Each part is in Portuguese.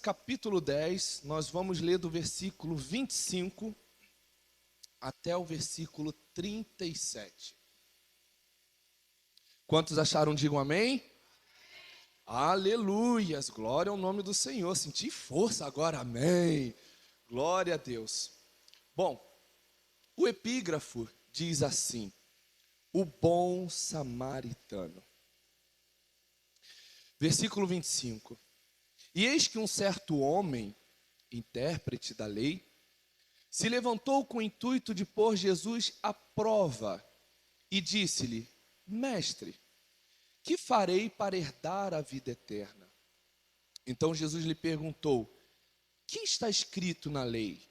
capítulo 10, nós vamos ler do versículo 25 até o versículo 37. Quantos acharam? Digam amém. Aleluias, glória ao nome do Senhor. Senti força agora, amém. Glória a Deus. Bom, o epígrafo diz assim: o bom samaritano. Versículo 25. E eis que um certo homem, intérprete da lei, se levantou com o intuito de pôr Jesus à prova e disse-lhe: Mestre, que farei para herdar a vida eterna? Então Jesus lhe perguntou: que está escrito na lei?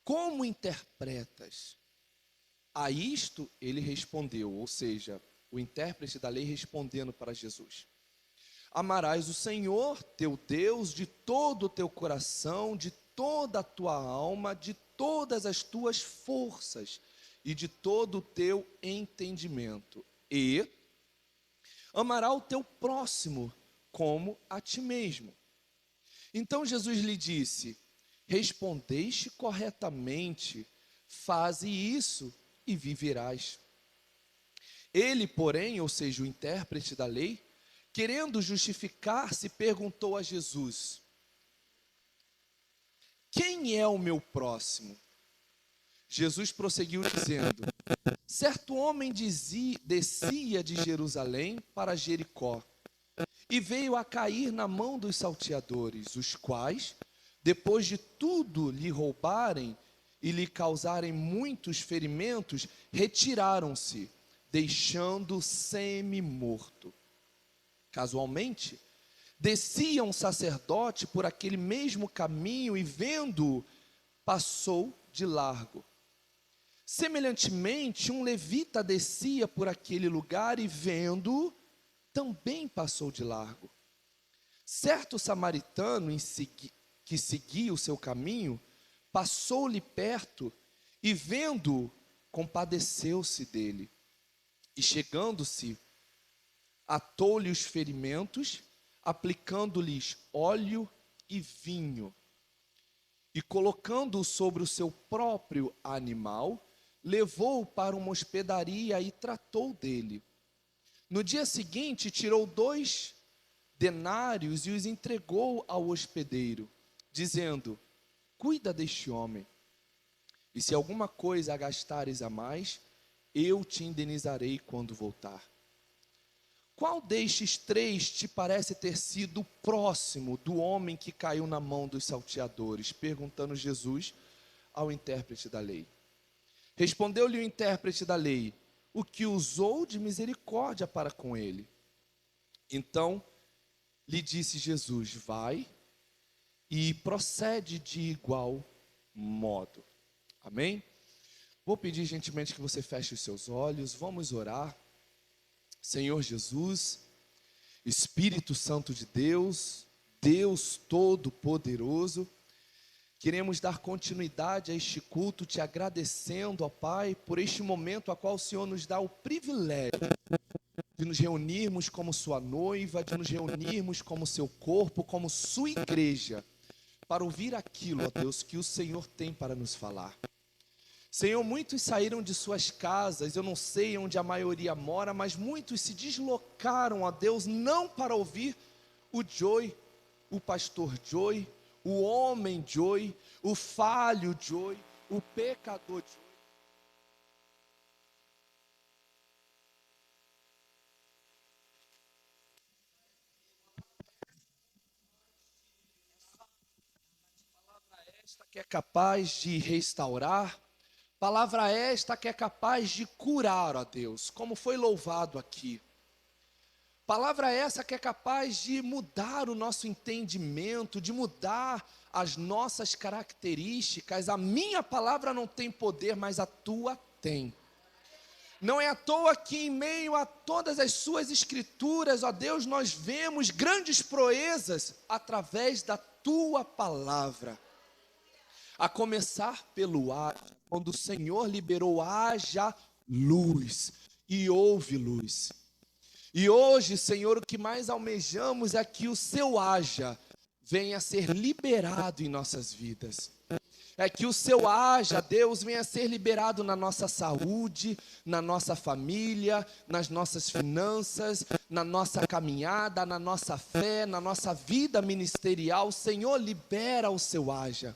Como interpretas? A isto ele respondeu, ou seja, o intérprete da lei respondendo para Jesus: amarás o Senhor, teu Deus, de todo o teu coração, de toda a tua alma, de todas as tuas forças e de todo o teu entendimento. E amará o teu próximo como a ti mesmo. Então Jesus lhe disse: respondeste corretamente, faze isso e viverás. Ele, porém, ou seja, o intérprete da lei, querendo justificar-se, perguntou a Jesus: quem é o meu próximo? Jesus prosseguiu dizendo: certo homem descia de Jerusalém para Jericó e veio a cair na mão dos salteadores, os quais, depois de tudo lhe roubarem e lhe causarem muitos ferimentos, retiraram-se, deixando semi-morto. Casualmente, descia um sacerdote por aquele mesmo caminho e, vendo-o, passou de largo. Semelhantemente, um levita descia por aquele lugar e, vendo-o, também passou de largo. Certo samaritano que seguia o seu caminho, passou-lhe perto e, vendo-o, compadeceu-se dele. E, chegando-se, atou-lhe os ferimentos, aplicando-lhes óleo e vinho. E, colocando-o sobre o seu próprio animal, levou-o para uma hospedaria e tratou dele. No dia seguinte, tirou 2 denários e os entregou ao hospedeiro, dizendo: cuida deste homem, e se alguma coisa gastares a mais, eu te indenizarei quando voltar. Qual destes 3 te parece ter sido próximo do homem que caiu na mão dos salteadores? Perguntando Jesus ao intérprete da lei. Respondeu-lhe o intérprete da lei: o que usou de misericórdia para com ele. Então lhe disse Jesus: vai e procede de igual modo. Amém? Vou pedir gentilmente que você feche os seus olhos, vamos orar. Senhor Jesus, Espírito Santo de Deus, Deus Todo-Poderoso, queremos dar continuidade a este culto, te agradecendo, ó Pai, por este momento a qual o Senhor nos dá o privilégio de nos reunirmos como sua noiva, de nos reunirmos como seu corpo, como sua igreja, para ouvir aquilo, ó Deus, que o Senhor tem para nos falar. Senhor, muitos saíram de suas casas, eu não sei onde a maioria mora, mas muitos se deslocaram, ó Deus, não para ouvir o Joy, o pastor Joy, o homem Joy, o falho Joy, o pecador Joy. Palavra esta que é capaz de restaurar, palavra esta que é capaz de curar, ó Deus, como foi louvado aqui. Palavra essa que é capaz de mudar o nosso entendimento, de mudar as nossas características. A minha palavra não tem poder, mas a tua tem. Não é à toa que em meio a todas as suas escrituras, ó Deus, nós vemos grandes proezas através da tua palavra. A começar pelo haja, quando o Senhor liberou: haja luz, e houve luz. E hoje, Senhor, o que mais almejamos é que o seu haja venha a ser liberado em nossas vidas. É que o seu haja, Deus, venha a ser liberado na nossa saúde, na nossa família, nas nossas finanças, na nossa caminhada, na nossa fé, na nossa vida ministerial. Senhor, libera o seu haja.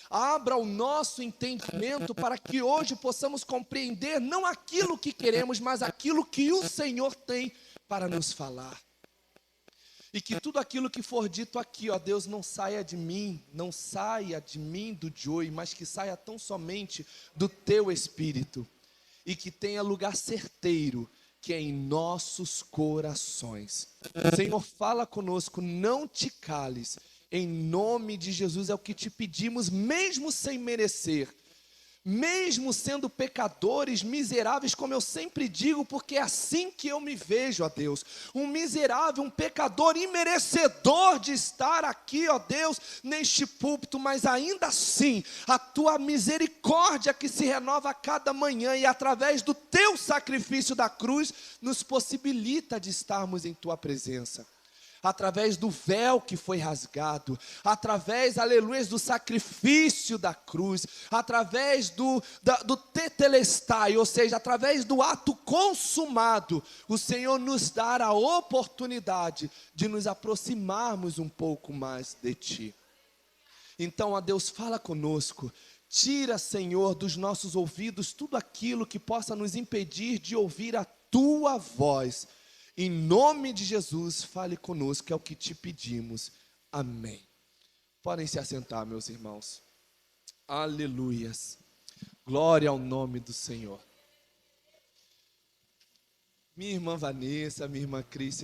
Abra o nosso entendimento para que hoje possamos compreender não aquilo que queremos, mas aquilo que o Senhor tem para nos falar. E que tudo aquilo que for dito aqui, ó Deus, não saia de mim do Joey, mas que saia tão somente do teu Espírito. E que tenha lugar certeiro, que é em nossos corações. Senhor, fala conosco, não te cales. Em nome de Jesus é o que te pedimos, mesmo sem merecer. Mesmo sendo pecadores, miseráveis, como eu sempre digo, porque é assim que eu me vejo, ó Deus, um miserável, um pecador imerecedor de estar aqui, ó Deus, neste púlpito, mas ainda assim, a tua misericórdia que se renova a cada manhã e através do teu sacrifício da cruz, nos possibilita de estarmos em tua presença. Através do véu que foi rasgado, através, aleluia, do sacrifício da cruz, através do tetelestai, ou seja, através do ato consumado, o Senhor nos dá a oportunidade de nos aproximarmos um pouco mais de Ti. Então, ó Deus, fala conosco, tira, Senhor, dos nossos ouvidos tudo aquilo que possa nos impedir de ouvir a Tua voz. Em nome de Jesus, fale conosco, é o que te pedimos. Amém. Podem se assentar, meus irmãos. Aleluias. Glória ao nome do Senhor. Minha irmã Vanessa, minha irmã Cris,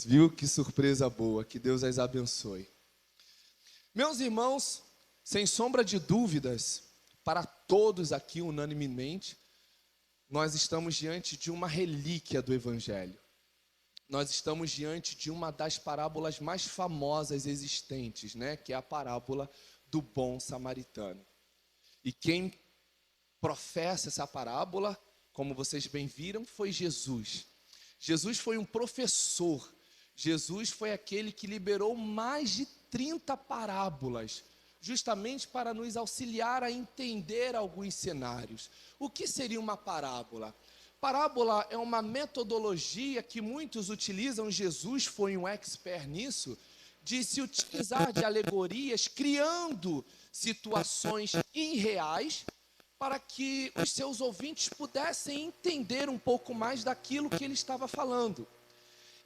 viu que surpresa boa, que Deus as abençoe. Meus irmãos, sem sombra de dúvidas, para todos aqui unanimemente, nós estamos diante de uma relíquia do Evangelho. Nós estamos diante de uma das parábolas mais famosas existentes, né? Que é a parábola do bom samaritano. E quem professa essa parábola, como vocês bem viram, foi Jesus. Jesus foi um professor. Jesus foi aquele que liberou mais de 30 parábolas, justamente para nos auxiliar a entender alguns cenários. O que seria uma parábola? Parábola é uma metodologia que muitos utilizam, Jesus foi um expert nisso, de se utilizar de alegorias, criando situações irreais, para que os seus ouvintes pudessem entender um pouco mais daquilo que ele estava falando.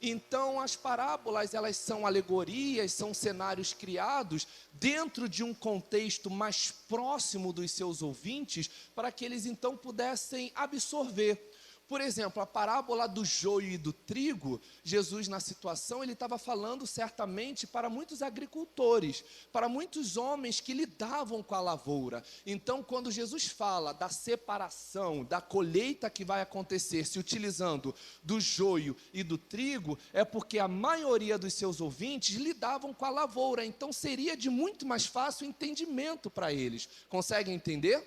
Então, as parábolas, elas são alegorias, são cenários criados dentro de um contexto mais próximo dos seus ouvintes, para que eles então pudessem absorver. Por exemplo, a parábola do joio e do trigo, Jesus na situação, ele estava falando certamente para muitos agricultores, para muitos homens que lidavam com a lavoura. Então, quando Jesus fala da separação, da colheita que vai acontecer, se utilizando do joio e do trigo, é porque a maioria dos seus ouvintes lidavam com a lavoura. Então, seria de muito mais fácil entendimento para eles. Conseguem entender?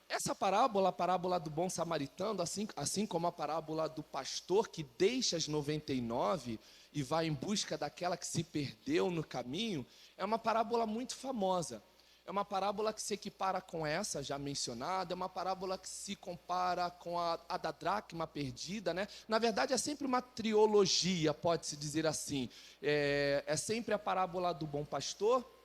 Essa parábola, a parábola do bom samaritano, assim como a parábola do pastor que deixa as 99 e vai em busca daquela que se perdeu no caminho, é uma parábola muito famosa. É uma parábola que se equipara com essa já mencionada, é uma parábola que se compara com a da dracma perdida, né? Na verdade, é sempre uma trilogia, pode-se dizer assim. É sempre a parábola do bom pastor,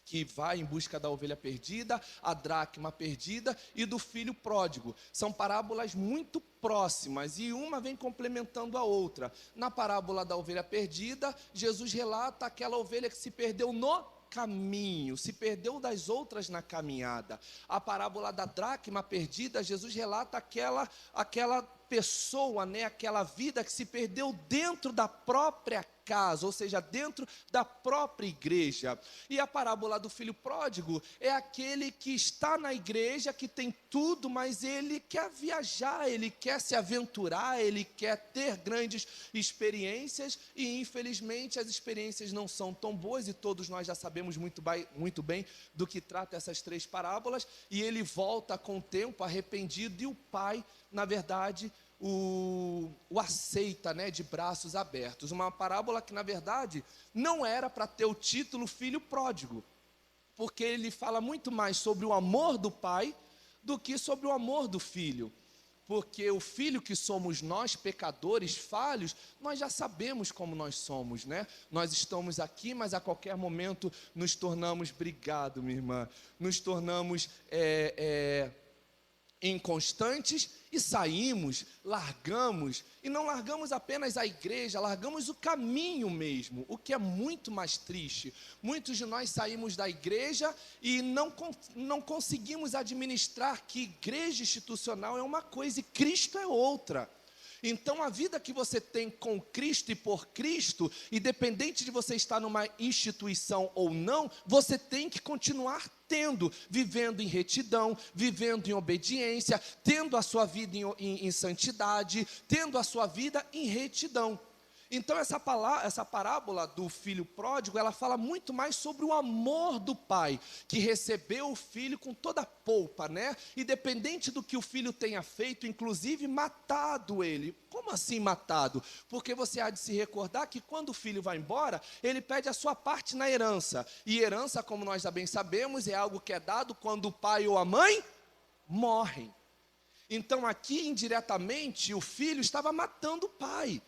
que vai em busca da ovelha perdida, a dracma perdida e do filho pródigo. São parábolas muito próximas e uma vem complementando a outra. Na parábola da ovelha perdida, Jesus relata aquela ovelha que se perdeu no caminho, se perdeu das outras na caminhada. A parábola da dracma perdida, Jesus relata aquela pessoa, né, aquela vida que se perdeu dentro da própria casa, ou seja, dentro da própria igreja. E a parábola do filho pródigo é aquele que está na igreja, que tem tudo, mas ele quer viajar, ele quer se aventurar, ele quer ter grandes experiências e infelizmente as experiências não são tão boas e todos nós já sabemos muito bem do que trata essas três parábolas, e ele volta com o tempo arrependido e o pai, na verdade, o aceita, né, de braços abertos. Uma parábola que, na verdade, não era para ter o título Filho Pródigo, porque ele fala muito mais sobre o amor do pai do que sobre o amor do filho. Porque o filho que somos nós, pecadores, falhos, nós já sabemos como nós somos, né? Nós estamos aqui, mas a qualquer momento nos tornamos, obrigado, minha irmã, nos tornamos inconstantes e saímos, largamos, e não largamos apenas a igreja, largamos o caminho mesmo, o que é muito mais triste. Muitos de nós saímos da igreja e não conseguimos administrar que igreja institucional é uma coisa e Cristo é outra. Então a vida que você tem com Cristo e por Cristo, independente de você estar numa instituição ou não, você tem que continuar tendo, vivendo em retidão, vivendo em obediência, tendo a sua vida em santidade, tendo a sua vida em retidão. Então essa parábola do filho pródigo, ela fala muito mais sobre o amor do pai, que recebeu o filho com toda a polpa, né? Independente do que o filho tenha feito, inclusive matado ele. Como assim matado? Porque você há de se recordar que quando o filho vai embora, ele pede a sua parte na herança. E herança, como nós já bem sabemos, é algo que é dado quando o pai ou a mãe morrem. Então aqui, indiretamente, o filho estava matando o pai.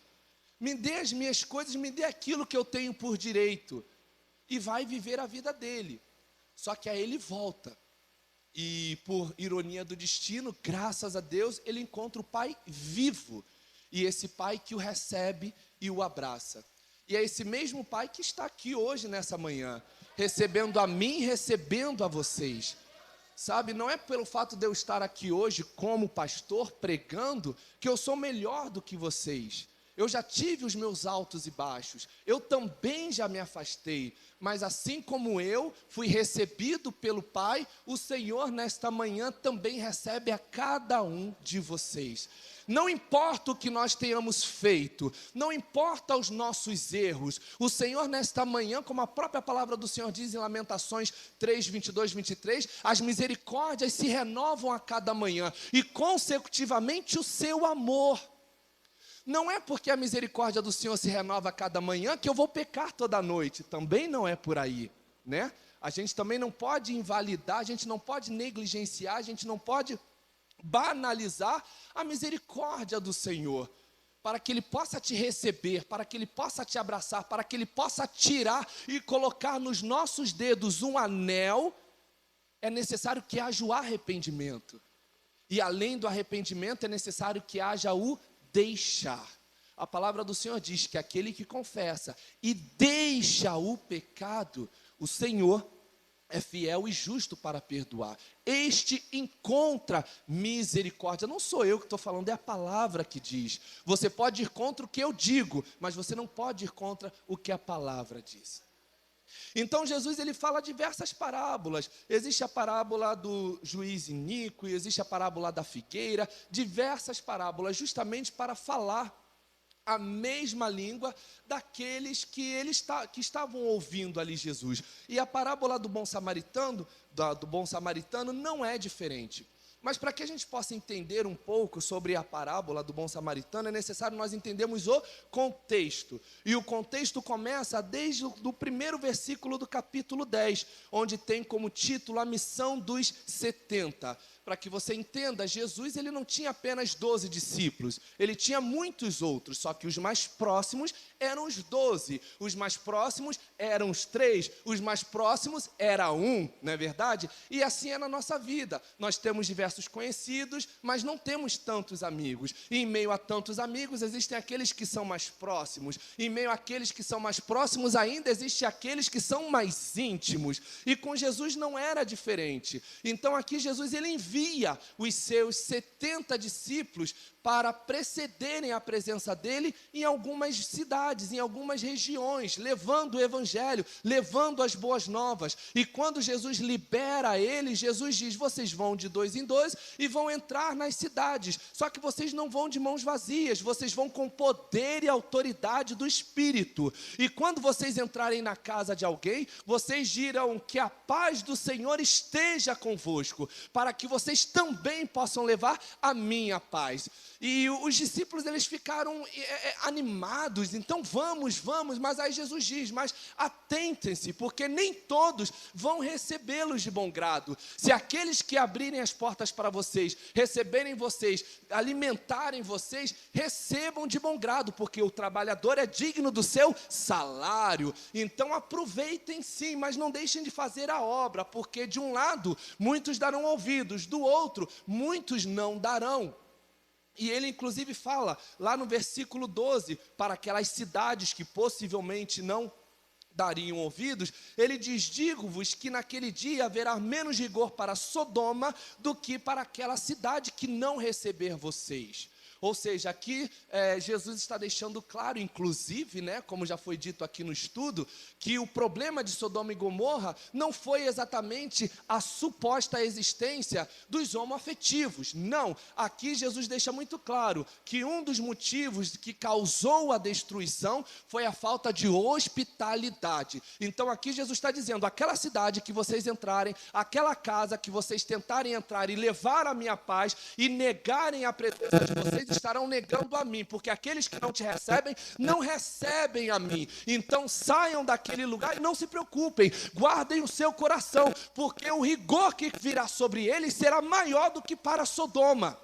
Me dê as minhas coisas, me dê aquilo que eu tenho por direito. E vai viver a vida dele. Só que aí ele volta. E por ironia do destino, graças a Deus, ele encontra o pai vivo. E esse pai que o recebe e o abraça. E é esse mesmo pai que está aqui hoje, nessa manhã, recebendo a mim, recebendo a vocês. Sabe, não é pelo fato de eu estar aqui hoje como pastor, pregando, que eu sou melhor do que vocês. Eu já tive os meus altos e baixos, eu também já me afastei, mas assim como eu fui recebido pelo Pai, o Senhor nesta manhã também recebe a cada um de vocês. Não importa o que nós tenhamos feito, não importa os nossos erros, o Senhor nesta manhã, como a própria palavra do Senhor diz em Lamentações 3, 22, 23, as misericórdias se renovam a cada manhã, e consecutivamente o seu amor. Não é porque a misericórdia do Senhor se renova a cada manhã que eu vou pecar toda noite. Também não é por aí, né? A gente também não pode invalidar, a gente não pode negligenciar, a gente não pode banalizar a misericórdia do Senhor. Para que Ele possa te receber, para que Ele possa te abraçar, para que Ele possa tirar e colocar nos nossos dedos um anel, é necessário que haja o arrependimento. E além do arrependimento, é necessário que haja o deixar. A palavra do Senhor diz que aquele que confessa e deixa o pecado, o Senhor é fiel e justo para perdoar. Este encontra misericórdia. Não sou eu que estou falando, é a palavra que diz. Você pode ir contra o que eu digo, mas você não pode ir contra o que a palavra diz. Então Jesus ele fala diversas parábolas. Existe a parábola do juiz iníquo, existe a parábola da figueira, diversas parábolas justamente para falar a mesma língua daqueles que estavam ouvindo ali Jesus. E a parábola do bom samaritano não é diferente. Mas para que a gente possa entender um pouco sobre a parábola do bom samaritano, é necessário nós entendermos o contexto. E o contexto começa desde o primeiro versículo do capítulo 10, onde tem como título a missão dos 70. Para que você entenda, Jesus ele não tinha apenas 12 discípulos, ele tinha muitos outros, só que os mais próximos eram os 12, os mais próximos eram os 3, os mais próximos era um, não é verdade? E assim é na nossa vida, nós temos diversos conhecidos, mas não temos tantos amigos, e em meio a tantos amigos existem aqueles que são mais próximos, em meio àqueles que são mais próximos ainda existem aqueles que são mais íntimos, e com Jesus não era diferente. Então aqui Jesus ele envia os seus 70 discípulos para precederem a presença dele em algumas cidades, em algumas regiões, levando o evangelho, levando as boas novas. E quando Jesus libera eles, Jesus diz: vocês vão de 2 em 2 e vão entrar nas cidades, só que vocês não vão de mãos vazias, vocês vão com poder e autoridade do Espírito. E quando vocês entrarem na casa de alguém, vocês dirão que a paz do Senhor esteja convosco, para que vocês vocês também possam levar a minha paz. E os discípulos, eles ficaram animados, então vamos, mas aí Jesus diz, mas atentem-se, porque nem todos vão recebê-los de bom grado. Se aqueles que abrirem as portas para vocês, receberem vocês, alimentarem vocês, recebam de bom grado, porque o trabalhador é digno do seu salário. Então aproveitem sim, mas não deixem de fazer a obra, porque de um lado, muitos darão ouvidos, do outro, muitos não darão. E ele inclusive fala, lá no versículo 12, para aquelas cidades que possivelmente não dariam ouvidos, ele diz, digo-vos que naquele dia haverá menos rigor para Sodoma do que para aquela cidade que não receber vocês. Ou seja, aqui Jesus está deixando claro, inclusive, como já foi dito aqui no estudo, que o problema de Sodoma e Gomorra não foi exatamente a suposta existência dos homoafetivos. Não, aqui Jesus deixa muito claro que um dos motivos que causou a destruição foi a falta de hospitalidade. Então aqui Jesus está dizendo, aquela cidade que vocês entrarem, aquela casa que vocês tentarem entrar e levar a minha paz e negarem a presença de vocês, estarão negando a mim, porque aqueles que não te recebem, não recebem a mim. Então saiam daquele lugar e não se preocupem, guardem o seu coração, porque o rigor que virá sobre eles será maior do que para Sodoma.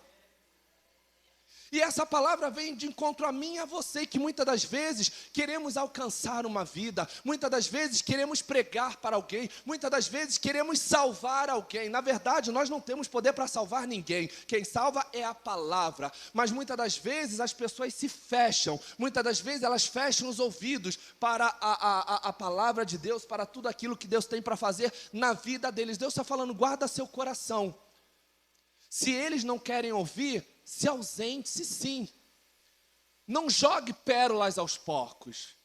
E essa palavra vem de encontro a mim e a você, que muitas das vezes queremos alcançar uma vida, muitas das vezes queremos pregar para alguém, muitas das vezes queremos salvar alguém. Na verdade, nós não temos poder para salvar ninguém, quem salva é a palavra. Mas muitas das vezes as pessoas se fecham, muitas das vezes elas fecham os ouvidos para a palavra de Deus, para tudo aquilo que Deus tem para fazer na vida deles. Deus está falando, guarda seu coração. Se eles não querem ouvir, se ausente-se sim. Não jogue pérolas aos porcos.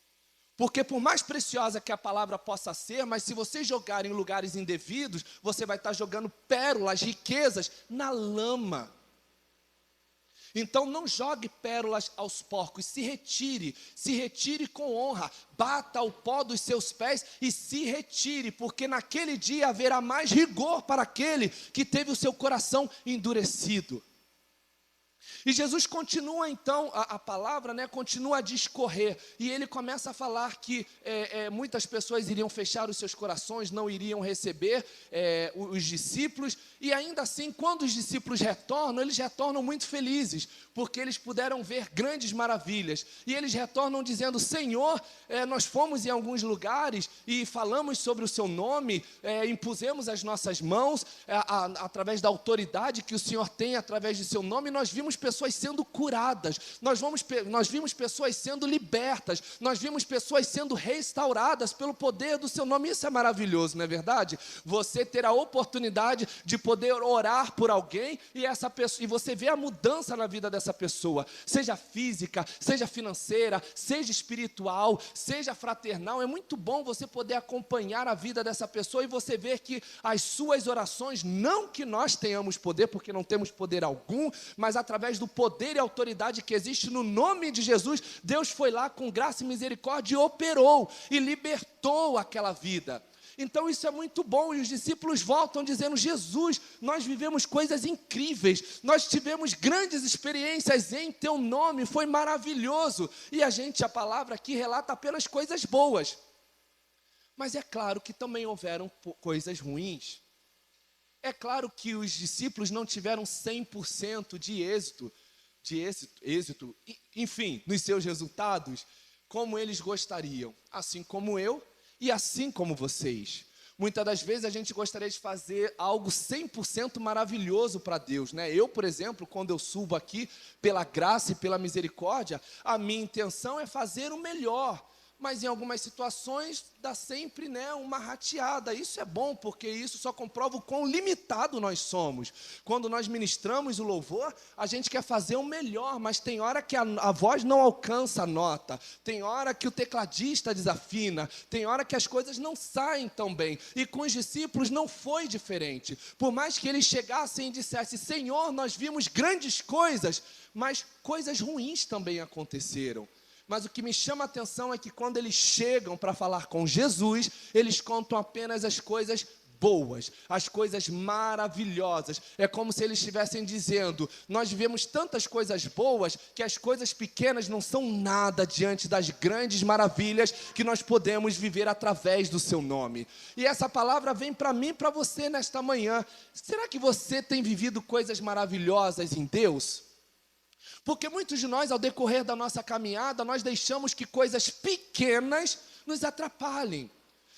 Porque por mais preciosa que a palavra possa ser, mas se você jogar em lugares indevidos, você vai estar jogando pérolas, riquezas na lama. Então não jogue pérolas aos porcos, se retire com honra, bata o pó dos seus pés e se retire, porque naquele dia haverá mais rigor para aquele que teve o seu coração endurecido. E Jesus continua então, a palavra continua a discorrer, e ele começa a falar que muitas pessoas iriam fechar os seus corações, não iriam receber os discípulos, e ainda assim, quando os discípulos retornam, eles retornam muito felizes, porque eles puderam ver grandes maravilhas, e eles retornam dizendo, Senhor, nós fomos em alguns lugares, e falamos sobre o seu nome, impusemos as nossas mãos, através da autoridade que o Senhor tem, através do seu nome, nós vimos pessoas sendo curadas, nós vimos pessoas sendo libertas, nós vimos pessoas sendo restauradas pelo poder do seu nome. Isso é maravilhoso, não é verdade? Você ter a oportunidade de poder orar por alguém e você vê a mudança na vida dessa pessoa, seja física, seja financeira, seja espiritual, seja fraternal. É muito bom você poder acompanhar a vida dessa pessoa e você ver que as suas orações, não que nós tenhamos poder, porque não temos poder algum, mas através do poder e autoridade que existe no nome de Jesus, Deus foi lá com graça e misericórdia e operou e libertou aquela vida. Então isso é muito bom, e os discípulos voltam dizendo, Jesus, nós vivemos coisas incríveis, nós tivemos grandes experiências em teu nome, foi maravilhoso, e a palavra aqui relata apenas coisas boas, mas é claro que também houveram coisas ruins. É claro que os discípulos não tiveram 100% de êxito, enfim, nos seus resultados, como eles gostariam, assim como eu e assim como vocês. Muitas das vezes a gente gostaria de fazer algo 100% maravilhoso para Deus, Eu, por exemplo, quando eu subo aqui, pela graça e pela misericórdia, a minha intenção é fazer o melhor, mas em algumas situações dá sempre uma rateada. Isso é bom, porque isso só comprova o quão limitado nós somos. Quando nós ministramos o louvor, a gente quer fazer o melhor, mas tem hora que a voz não alcança a nota, tem hora que o tecladista desafina, tem hora que as coisas não saem tão bem, e com os discípulos não foi diferente. Por mais que eles chegassem e dissessem, Senhor, nós vimos grandes coisas, mas coisas ruins também aconteceram. Mas o que me chama a atenção é que quando eles chegam para falar com Jesus, eles contam apenas as coisas boas, as coisas maravilhosas. É como se eles estivessem dizendo: nós vivemos tantas coisas boas que as coisas pequenas não são nada diante das grandes maravilhas que nós podemos viver através do seu nome. E essa palavra vem para mim e para você nesta manhã. Será que você tem vivido coisas maravilhosas em Deus? Porque muitos de nós, ao decorrer da nossa caminhada, nós deixamos que coisas pequenas nos atrapalhem.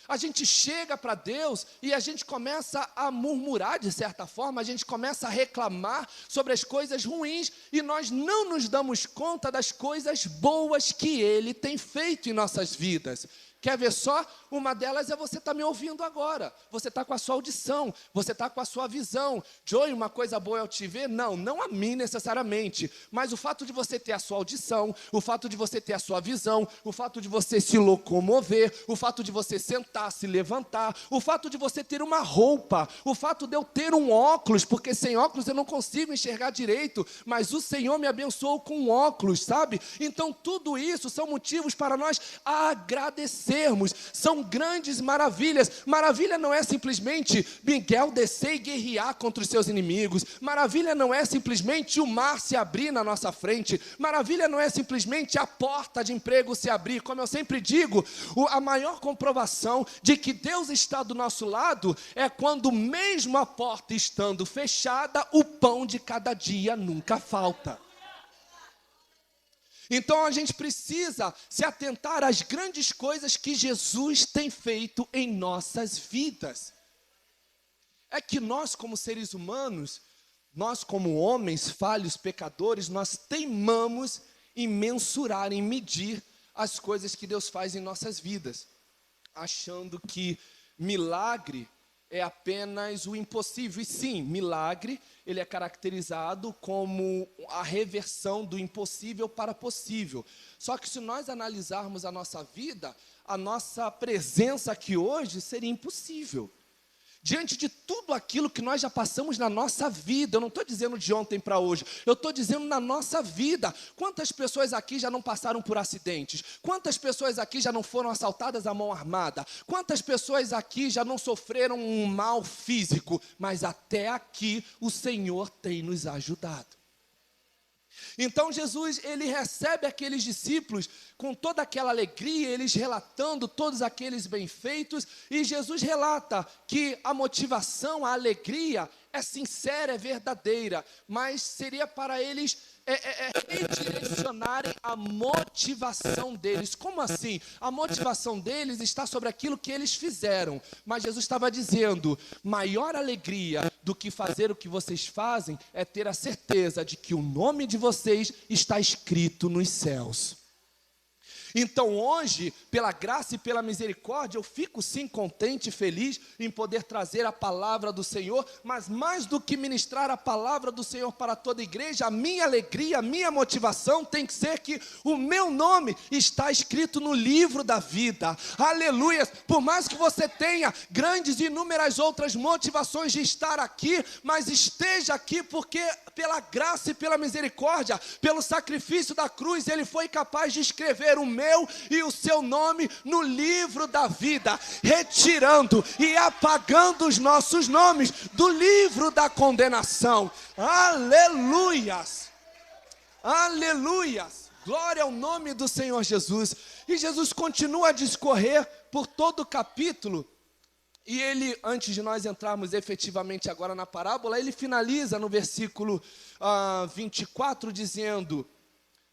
A gente chega para Deus e a gente começa a murmurar de certa forma, a gente começa a reclamar sobre as coisas ruins e nós não nos damos conta das coisas boas que Ele tem feito em nossas vidas. Quer ver só? Uma delas é você estar me ouvindo agora. Você está com a sua audição, você está com a sua visão. Joey, uma coisa boa é eu te ver? Não a mim necessariamente. Mas o fato de você ter a sua audição, o fato de você ter a sua visão, o fato de você se locomover, o fato de você sentar, se levantar, o fato de você ter uma roupa, o fato de eu ter um óculos, porque sem óculos eu não consigo enxergar direito, mas o Senhor me abençoou com óculos, sabe? Então tudo isso são motivos para nós agradecermos. São grandes maravilhas. Maravilha não é simplesmente Miguel descer e guerrear contra os seus inimigos. Maravilha não é simplesmente o mar se abrir na nossa frente. Maravilha não é simplesmente a porta de emprego se abrir. Como eu sempre digo, a maior comprovação de que Deus está do nosso lado é quando, mesmo a porta estando fechada, o pão de cada dia nunca falta. Então a gente precisa se atentar às grandes coisas que Jesus tem feito em nossas vidas. É que nós, como seres humanos, nós como homens falhos, pecadores, nós teimamos em mensurar, em medir as coisas que Deus faz em nossas vidas, achando que milagre é apenas o impossível. E sim, milagre, ele é caracterizado como a reversão do impossível para possível. Só que se nós analisarmos a nossa vida, a nossa presença aqui hoje seria impossível. Diante de tudo aquilo que nós já passamos na nossa vida, eu não estou dizendo de ontem para hoje, eu estou dizendo na nossa vida. Quantas pessoas aqui já não passaram por acidentes? Quantas pessoas aqui já não foram assaltadas à mão armada? Quantas pessoas aqui já não sofreram um mal físico? Mas até aqui o Senhor tem nos ajudado. Então Jesus, ele recebe aqueles discípulos com toda aquela alegria, eles relatando todos aqueles benfeitos, e Jesus relata que a motivação, a alegria é sincera, é verdadeira, mas seria para eles redirecionarem a motivação deles. Como assim? A motivação deles está sobre aquilo que eles fizeram, mas Jesus estava dizendo: maior alegria do que fazer o que vocês fazem é ter a certeza de que o nome de vocês está escrito nos céus. Então hoje, pela graça e pela misericórdia, eu fico sim contente e feliz em poder trazer a palavra do Senhor, mas mais do que ministrar a palavra do Senhor para toda a igreja, a minha alegria, a minha motivação tem que ser que o meu nome está escrito no livro da vida. Aleluia! Por mais que você tenha grandes e inúmeras outras motivações de estar aqui, mas esteja aqui porque pela graça e pela misericórdia, pelo sacrifício da cruz, Ele foi capaz de escrever o meu e o seu nome no livro da vida, retirando e apagando os nossos nomes do livro da condenação. Aleluias! Aleluias! Glória ao nome do Senhor Jesus. E Jesus continua a discorrer por todo o capítulo. E ele, antes de nós entrarmos efetivamente agora na parábola, ele finaliza no versículo 24, dizendo,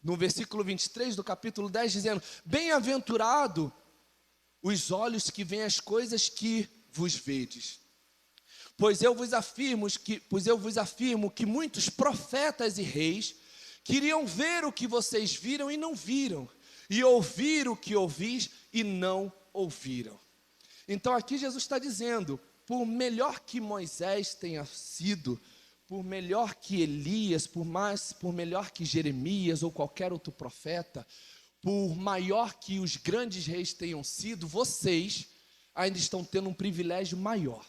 no versículo 23 do capítulo 10, dizendo: bem-aventurado os olhos que veem as coisas que vos vedes. Pois eu vos afirmo que muitos profetas e reis queriam ver o que vocês viram e não viram, e ouvir o que ouvis e não ouviram. Então aqui Jesus está dizendo, por melhor que Moisés tenha sido, por melhor que Elias, por melhor que Jeremias ou qualquer outro profeta, por maior que os grandes reis tenham sido, vocês ainda estão tendo um privilégio maior.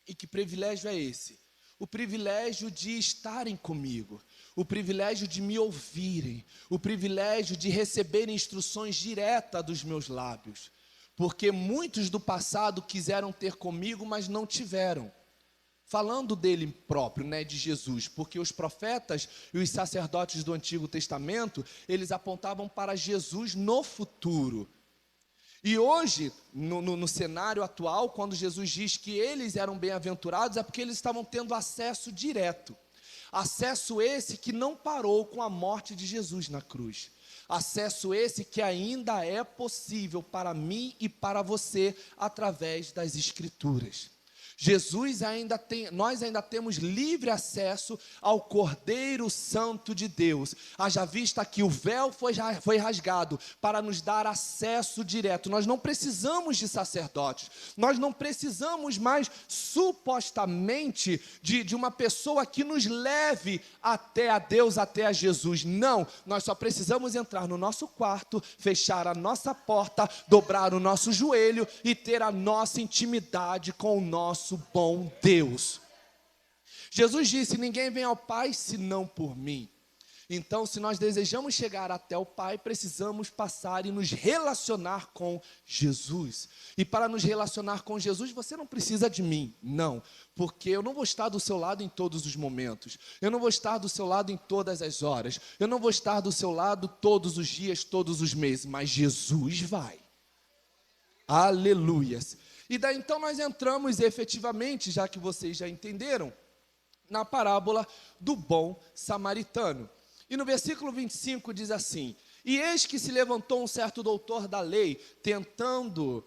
E que privilégio é esse? O privilégio de estarem comigo, o privilégio de me ouvirem, o privilégio de receberem instruções diretas dos meus lábios. porque muitos do passado quiseram ter comigo, mas não tiveram. Falando dele próprio, né, de Jesus, porque os profetas e os sacerdotes do Antigo Testamento, eles apontavam para Jesus no futuro. E hoje, no cenário atual, quando Jesus diz que eles eram bem-aventurados, é porque eles estavam tendo acesso direto. Acesso esse que não parou com a morte de Jesus na cruz. Acesso esse que ainda é possível para mim e para você através das Escrituras. Nós ainda temos livre acesso ao Cordeiro Santo de Deus. Haja vista que o véu foi rasgado para nos dar acesso direto. Nós não precisamos de sacerdotes. Nós não precisamos mais, supostamente, de uma pessoa que nos leve até a Deus, até a Jesus. Não, nós só precisamos entrar no nosso quarto, fechar a nossa porta, dobrar o nosso joelho e ter a nossa intimidade com o nosso bom Deus. Jesus disse: ninguém vem ao Pai senão por mim. Então, se nós desejamos chegar até o Pai, precisamos passar e nos relacionar com Jesus. E para nos relacionar com Jesus, você não precisa de mim, não. Porque eu não vou estar do seu lado em todos os momentos. Eu não vou estar do seu lado em todas as horas. Eu não vou estar do seu lado todos os dias, todos os meses. Mas Jesus vai. Aleluias. E daí então nós entramos efetivamente, já que vocês já entenderam, na parábola do bom samaritano. E no versículo 25 diz assim: e eis que se levantou um certo doutor da lei, tentando,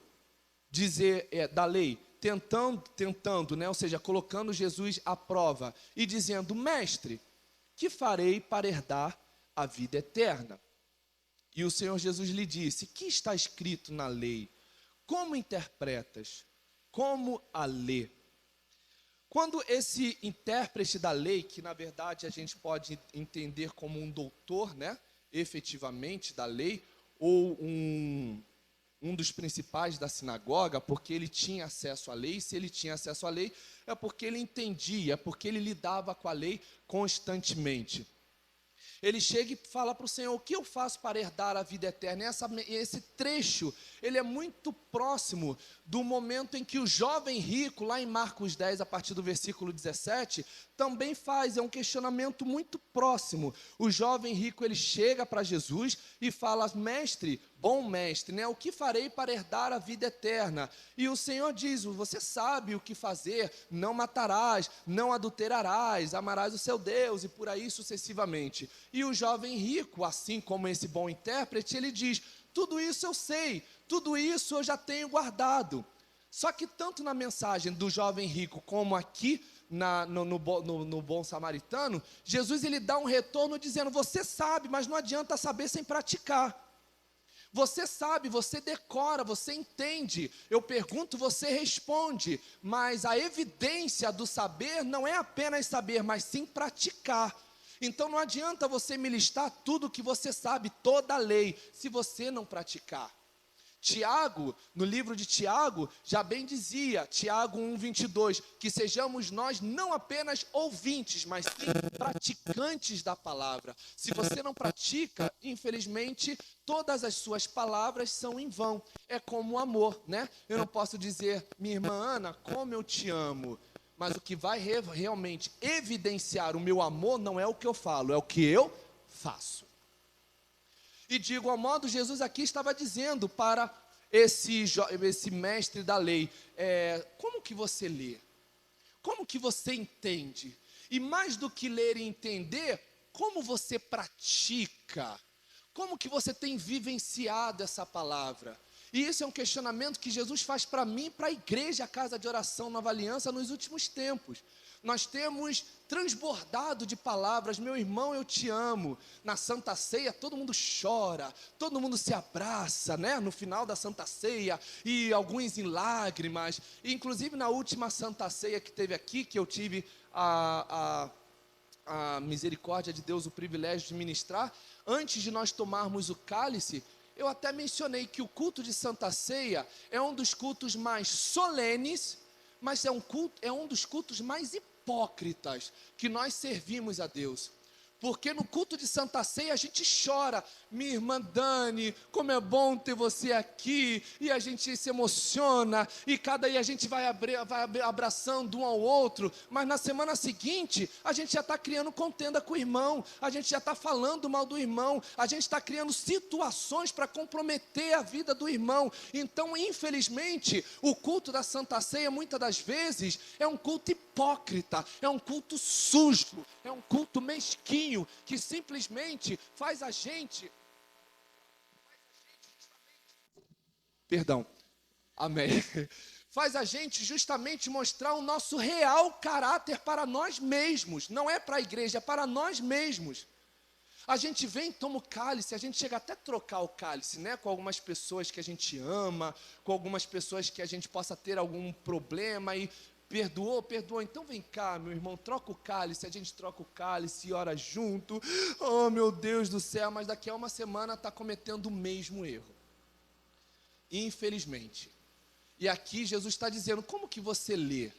né, ou seja, colocando Jesus à prova, e dizendo: mestre, que farei para herdar a vida eterna? E o Senhor Jesus lhe disse: que está escrito na lei? Como interpretas? Como a lê? Quando esse intérprete da lei, que na verdade a gente pode entender como um doutor, né, efetivamente da lei, ou um dos principais da sinagoga, porque ele tinha acesso à lei, se ele tinha acesso à lei, é porque ele entendia, é porque ele lidava com a lei constantemente. Ele chega e fala para o Senhor: o que eu faço para herdar a vida eterna? Esse trecho, ele é muito próximo do momento em que o jovem rico, lá em Marcos 10, a partir do versículo 17, também faz, é um questionamento muito próximo. O jovem rico, ele chega para Jesus e fala: mestre, bom mestre, né? O que farei para herdar a vida eterna? E o Senhor diz: você sabe o que fazer, não matarás, não adulterarás, amarás o seu Deus, e por aí sucessivamente. E o jovem rico, assim como esse bom intérprete, ele diz: tudo isso eu sei, tudo isso eu já tenho guardado. Só que tanto na mensagem do jovem rico como aqui no bom samaritano, Jesus ele dá um retorno dizendo: você sabe, mas não adianta saber sem praticar. Você sabe, você decora, você entende. Eu pergunto, você responde. Mas a evidência do saber não é apenas saber, mas sim praticar. Então não adianta você me listar tudo que você sabe, toda a lei, se você não praticar. Tiago, no livro de Tiago, já bem dizia, Tiago 1:22, que sejamos nós não apenas ouvintes, mas sim praticantes da palavra. Se você não pratica, infelizmente, todas as suas palavras são em vão. É como o amor, né? Eu não posso dizer: minha irmã Ana, como eu te amo. Mas o que vai realmente evidenciar o meu amor não é o que eu falo, é o que eu faço. E de igual modo, Jesus aqui estava dizendo para esse mestre da lei: como que você lê? Como que você entende? E mais do que ler e entender, como você pratica? Como que você tem vivenciado essa palavra? E isso é um questionamento que Jesus faz para mim e para a igreja, a Casa de Oração Nova Aliança, nos últimos tempos. Nós temos transbordado de palavras: meu irmão, eu te amo. Na Santa Ceia, todo mundo chora, todo mundo se abraça, né? No final da Santa Ceia, e alguns em lágrimas. E, inclusive, na última Santa Ceia que teve aqui, que eu tive a misericórdia de Deus, o privilégio de ministrar, antes de nós tomarmos o cálice, eu até mencionei que o culto de Santa Ceia é um dos cultos mais solenes, mas é um dos cultos mais hipócritas que nós servimos a Deus. Porque no culto de Santa Ceia a gente chora. Minha irmã Dani, como é bom ter você aqui. E a gente se emociona. E a gente vai abraçando um ao outro. Mas na semana seguinte, a gente já está criando contenda com o irmão. A gente já está falando mal do irmão. A gente está criando situações para comprometer a vida do irmão. Então, infelizmente, o culto da Santa Ceia, muitas das vezes, é um culto hipócrita. É um culto sujo. É um culto mesquinho. Que simplesmente faz a gente amém, faz a gente justamente mostrar o nosso real caráter para nós mesmos, não é para a igreja, é para nós mesmos. A gente vem, toma o cálice, a gente chega até a trocar o cálice, né, com algumas pessoas que a gente ama, com algumas pessoas que a gente possa ter algum problema e perdoou, então vem cá, meu irmão, troca o cálice, a gente troca o cálice e ora junto. Oh, meu Deus do céu, mas daqui a uma semana está cometendo o mesmo erro. Infelizmente. E aqui Jesus está dizendo, como que você lê?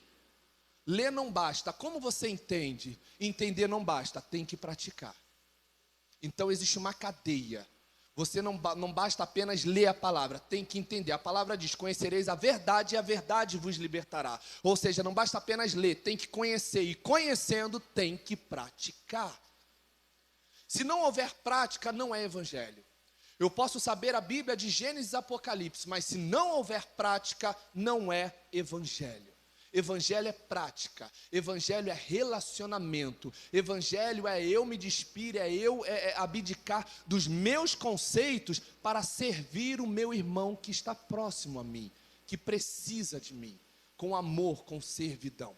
Ler não basta. Como você entende? Entender não basta, tem que praticar. Então existe uma cadeia. Você não basta apenas ler a palavra, tem que entender. A palavra diz, conhecereis a verdade e a verdade vos libertará. Ou seja, não basta apenas ler, tem que conhecer. E conhecendo, tem que praticar. Se não houver prática, não é evangelho. Eu posso saber a Bíblia de Gênesis e Apocalipse, mas se não houver prática, não é evangelho. Evangelho é prática, evangelho é relacionamento, evangelho é eu me despir, é eu abdicar dos meus conceitos para servir o meu irmão que está próximo a mim, que precisa de mim, com amor, com servidão.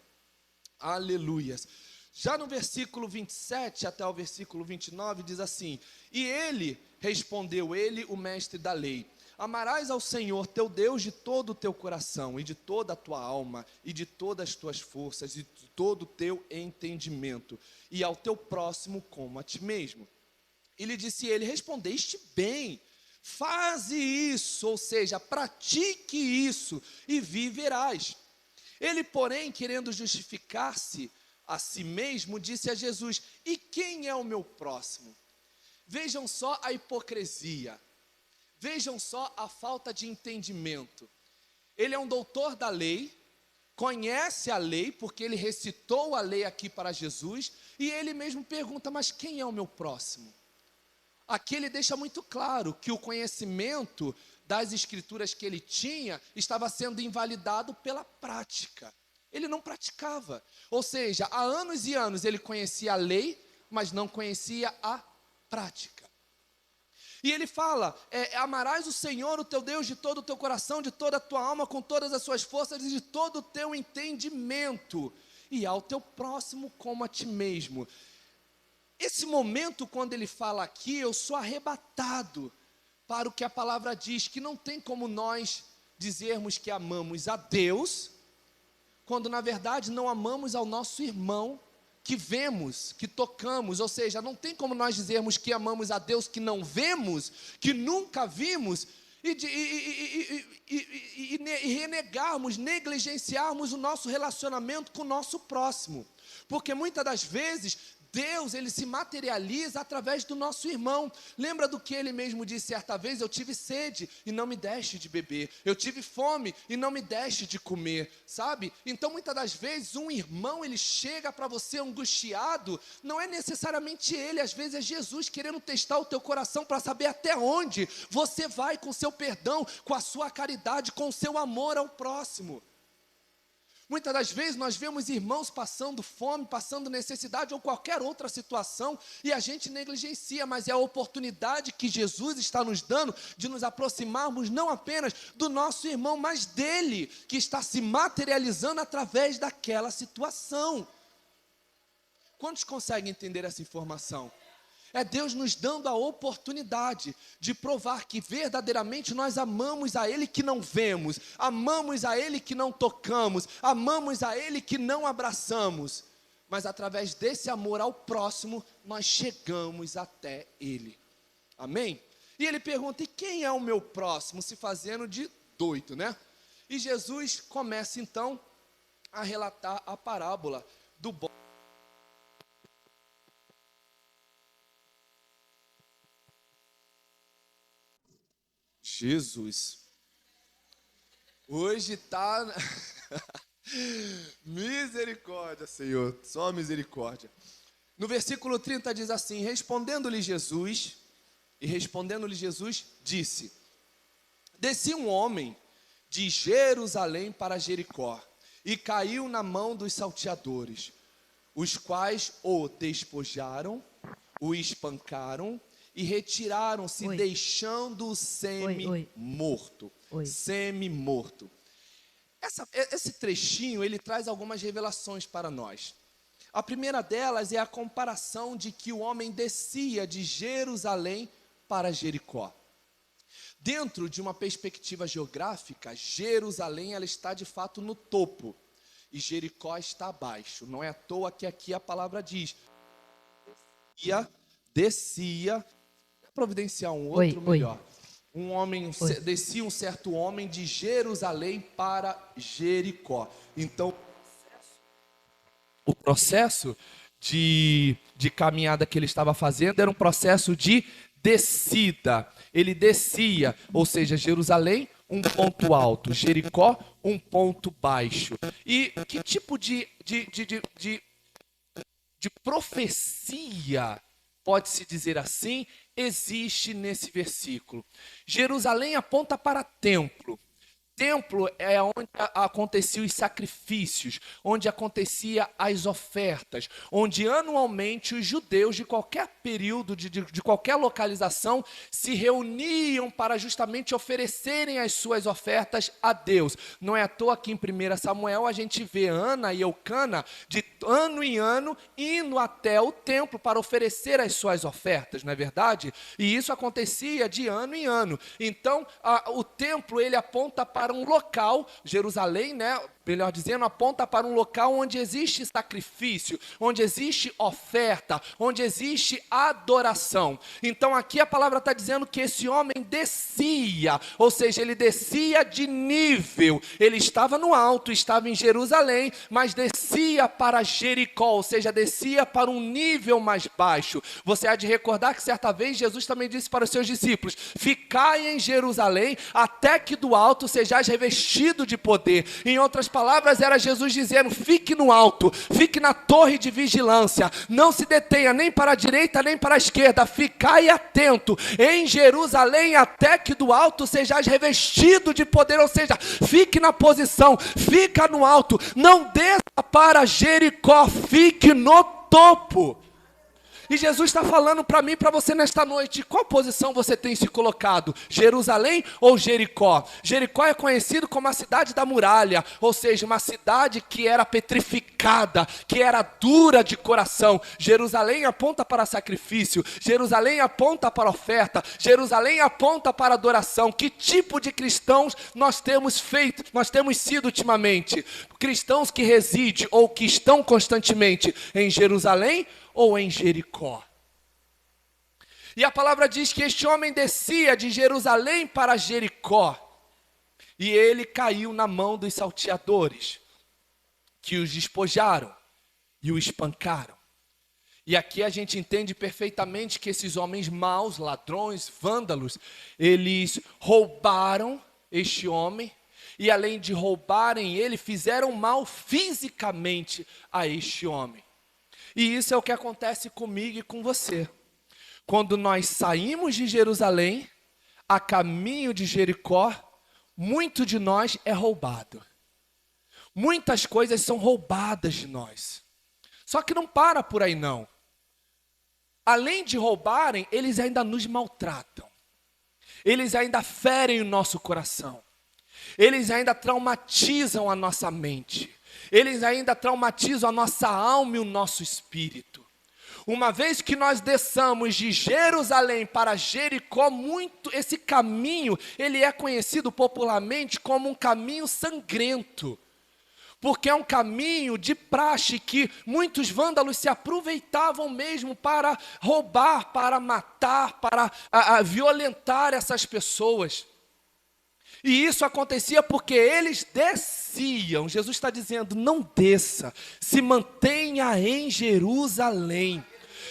Aleluias. Já no versículo 27 até o versículo 29 diz assim, e ele, respondeu ele, o mestre da lei, amarás ao Senhor teu Deus de todo o teu coração, e de toda a tua alma, e de todas as tuas forças, e de todo o teu entendimento, e ao teu próximo como a ti mesmo. E lhe disse ele, respondeste bem, faze isso, ou seja, pratique isso, e viverás. Ele, porém, querendo justificar-se a si mesmo, disse a Jesus, e quem é o meu próximo? Vejam só a hipocrisia. Vejam só a falta de entendimento. Ele é um doutor da lei, conhece a lei, porque ele recitou a lei aqui para Jesus, e ele mesmo pergunta, mas quem é o meu próximo? Aqui ele deixa muito claro que o conhecimento das escrituras que ele tinha estava sendo invalidado pela prática. Ele não praticava. Ou seja, há anos e anos ele conhecia a lei, mas não conhecia a prática. E ele fala, amarás o Senhor, o teu Deus, de todo o teu coração, de toda a tua alma, com todas as suas forças e de todo o teu entendimento, e ao teu próximo como a ti mesmo. Esse momento, quando ele fala aqui, eu sou arrebatado para o que a palavra diz, que não tem como nós dizermos que amamos a Deus, quando na verdade não amamos ao nosso irmão, que vemos, que tocamos, ou seja, não tem como nós dizermos que amamos a Deus que não vemos, que nunca vimos, e renegarmos, negligenciarmos o nosso relacionamento com o nosso próximo, porque muitas das vezes Deus, ele se materializa através do nosso irmão. Lembra do que ele mesmo disse certa vez? Eu tive sede e não me deste de beber. Eu tive fome e não me deste de comer, sabe? Então, muitas das vezes, um irmão, ele chega para você angustiado, não é necessariamente ele, às vezes é Jesus querendo testar o teu coração para saber até onde você vai com o seu perdão, com a sua caridade, com o seu amor ao próximo. Muitas das vezes nós vemos irmãos passando fome, passando necessidade ou qualquer outra situação e a gente negligencia, mas é a oportunidade que Jesus está nos dando de nos aproximarmos não apenas do nosso irmão, mas dele, que está se materializando através daquela situação. Quantos conseguem entender essa informação? É Deus nos dando a oportunidade de provar que verdadeiramente nós amamos a Ele que não vemos, amamos a Ele que não tocamos, amamos a Ele que não abraçamos, mas através desse amor ao próximo, nós chegamos até Ele. Amém? E ele pergunta, e quem é o meu próximo? Se fazendo de doido, né? E Jesus começa então a relatar a parábola do bom. Jesus. Hoje está... Misericórdia, Senhor, só misericórdia. No versículo 30 diz assim: respondendo-lhe Jesus, disse: descia um homem de Jerusalém para Jericó, e caiu na mão dos salteadores, os quais o despojaram, o espancaram e retiraram-se, deixando-o semi-morto. Semi-morto. Esse trechinho, ele traz algumas revelações para nós. A primeira delas é a comparação de que o homem descia de Jerusalém para Jericó. Dentro de uma perspectiva geográfica, Jerusalém ela está de fato no topo e Jericó está abaixo. Não é à toa que aqui a palavra diz: descia, providenciar um outro melhor. Descia um certo homem de Jerusalém para Jericó. Então, o processo de caminhada que ele estava fazendo era um processo de descida. Ele descia, ou seja, Jerusalém, um ponto alto, Jericó, um ponto baixo. E que tipo de profecia, pode-se dizer assim, existe nesse versículo? Jerusalém aponta para templo. Templo é onde aconteciam os sacrifícios, onde acontecia as ofertas, onde anualmente os judeus de qualquer período, de qualquer localização, se reuniam para justamente oferecerem as suas ofertas a Deus. Não é à toa que em 1 Samuel a gente vê Ana e Eucana, de ano em ano, indo até o templo para oferecer as suas ofertas, não é verdade? E isso acontecia de ano em ano. Então, o templo, ele aponta para um local, Jerusalém, né? Melhor dizendo, aponta para um local onde existe sacrifício, onde existe oferta, onde existe adoração. Então aqui a palavra está dizendo que esse homem descia, ou seja, ele descia de nível. Ele estava no alto, estava em Jerusalém, mas descia para Jericó, ou seja, descia para um nível mais baixo. Você há de recordar que certa vez Jesus também disse para os seus discípulos: ficai em Jerusalém até que do alto sejais revestido de poder. Em outras palavras, era Jesus dizendo: fique no alto, fique na torre de vigilância, não se detenha nem para a direita nem para a esquerda, ficai atento em Jerusalém até que do alto sejais revestido de poder, ou seja, fique na posição, fica no alto, não desça para Jericó, fique no topo. E Jesus está falando para mim e para você nesta noite: qual posição você tem se colocado? Jerusalém ou Jericó? Jericó é conhecido como a cidade da muralha, ou seja, uma cidade que era petrificada, que era dura de coração. Jerusalém aponta para sacrifício, Jerusalém aponta para oferta, Jerusalém aponta para adoração. Que tipo de cristãos nós temos feito, nós temos sido ultimamente? Cristãos que residem ou que estão constantemente em Jerusalém ou em Jericó? E a palavra diz que este homem descia de Jerusalém para Jericó, e ele caiu na mão dos salteadores, que os despojaram e o espancaram. E aqui a gente entende perfeitamente que esses homens maus, ladrões, vândalos, eles roubaram este homem, e além de roubarem ele, fizeram mal fisicamente a este homem. E isso é o que acontece comigo e com você. Quando nós saímos de Jerusalém, a caminho de Jericó, muito de nós é roubado. Muitas coisas são roubadas de nós. Só que não para por aí não. Além de roubarem, eles ainda nos maltratam. Eles ainda ferem o nosso coração. Eles ainda traumatizam a nossa mente. Eles ainda traumatizam a nossa alma e o nosso espírito. Uma vez que nós desçamos de Jerusalém para Jericó, esse caminho, ele é conhecido popularmente como um caminho sangrento. Porque é um caminho de praxe que muitos vândalos se aproveitavam mesmo para roubar, para matar, para violentar essas pessoas. E isso acontecia porque eles desciam. Jesus está dizendo: não desça, se mantenha em Jerusalém.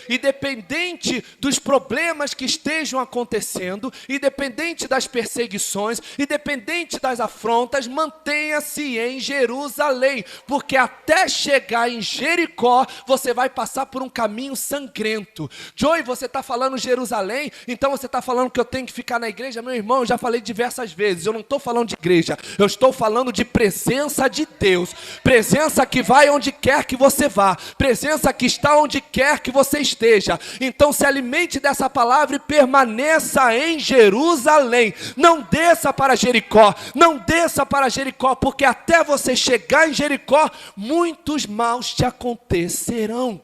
independente dos problemas que estejam acontecendo, independente das perseguições, independente das afrontas, mantenha-se em Jerusalém, porque até chegar em Jericó, você vai passar por um caminho sangrento. Joey, você está falando Jerusalém, então você está falando que eu tenho que ficar na igreja? Meu irmão, eu já falei diversas vezes, eu não estou falando de igreja, eu estou falando de presença de Deus, presença que vai onde quer que você vá, presença que está onde quer que você esteja. Então se alimente dessa palavra e permaneça em Jerusalém. Não desça para Jericó, não desça para Jericó, porque até você chegar em Jericó, muitos maus te acontecerão.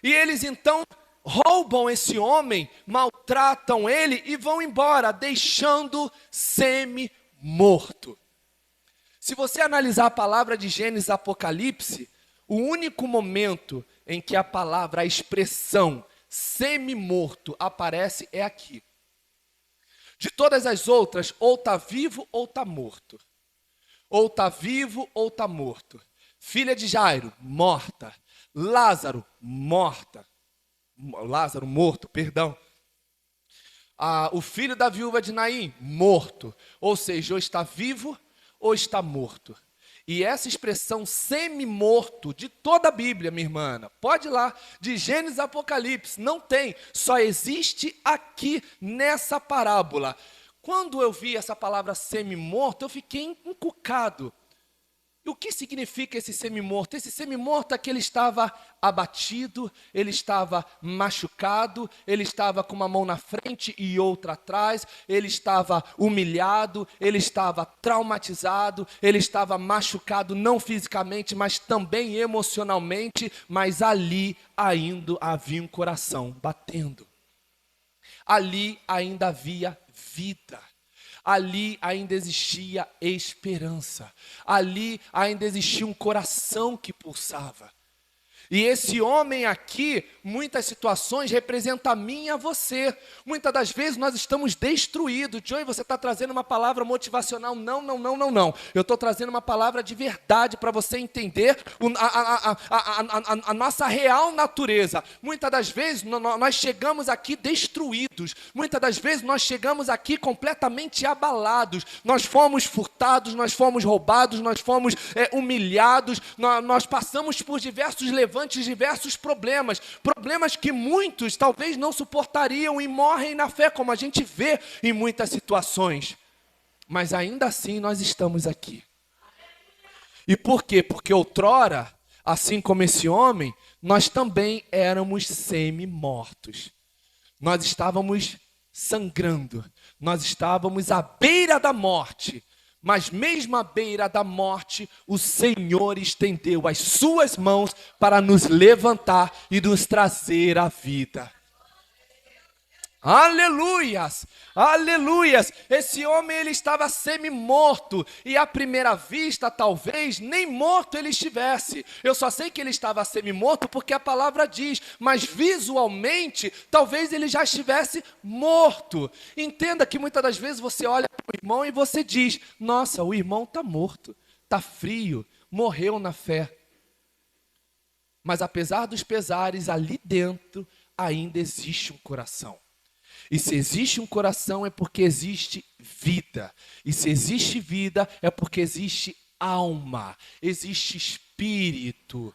E eles então roubam esse homem, maltratam ele e vão embora, deixando semi-morto. Se você analisar a palavra de Gênesis e Apocalipse, o único momento em que a palavra, a expressão semi-morto aparece é aqui. De todas as outras, ou está vivo ou está morto. Ou está vivo ou está morto. Filha de Jairo, morta. Lázaro, morta. Lázaro, morto, perdão. O filho da viúva de Naim, morto. Ou seja, ou está vivo ou está morto. E essa expressão semi-morto de toda a Bíblia, minha irmã, pode ir lá, de Gênesis a Apocalipse, não tem, só existe aqui nessa parábola. Quando eu vi essa palavra semi-morto, eu fiquei encucado. E o que significa esse semi-morto? Esse semi-morto é que ele estava abatido, ele estava machucado, ele estava com uma mão na frente e outra atrás, ele estava humilhado, ele estava traumatizado, ele estava machucado não fisicamente, mas também emocionalmente, mas ali ainda havia um coração batendo. Ali ainda havia vida. Ali ainda existia esperança. Ali ainda existia um coração que pulsava. E esse homem aqui, muitas situações, representa a mim e a você. Muitas das vezes nós estamos destruídos. Joey, você está trazendo uma palavra motivacional? Não. Eu estou trazendo uma palavra de verdade para você entender a nossa real natureza. Muitas das vezes nós chegamos aqui destruídos. Muitas das vezes nós chegamos aqui completamente abalados. Nós fomos furtados, nós fomos roubados, nós fomos humilhados, nós passamos por diversos diversos problemas que muitos talvez não suportariam e morrem na fé, como a gente vê em muitas situações. Mas ainda assim nós estamos aqui. E por quê? Porque outrora, assim como esse homem, nós também éramos semi-mortos. Nós estávamos sangrando, nós estávamos à beira da morte. Mas mesmo à beira da morte, o Senhor estendeu as suas mãos para nos levantar e nos trazer à vida. Aleluias, aleluias. Esse homem, ele estava semi-morto, e à primeira vista, talvez, nem morto ele estivesse. Eu só sei que ele estava semi-morto porque a palavra diz, mas visualmente, talvez ele já estivesse morto. Entenda que muitas das vezes você olha para o irmão e você diz, nossa, o irmão está morto, está frio, morreu na fé. Mas apesar dos pesares, ali dentro ainda existe um coração. E se existe um coração é porque existe vida. E se existe vida é porque existe alma, existe espírito.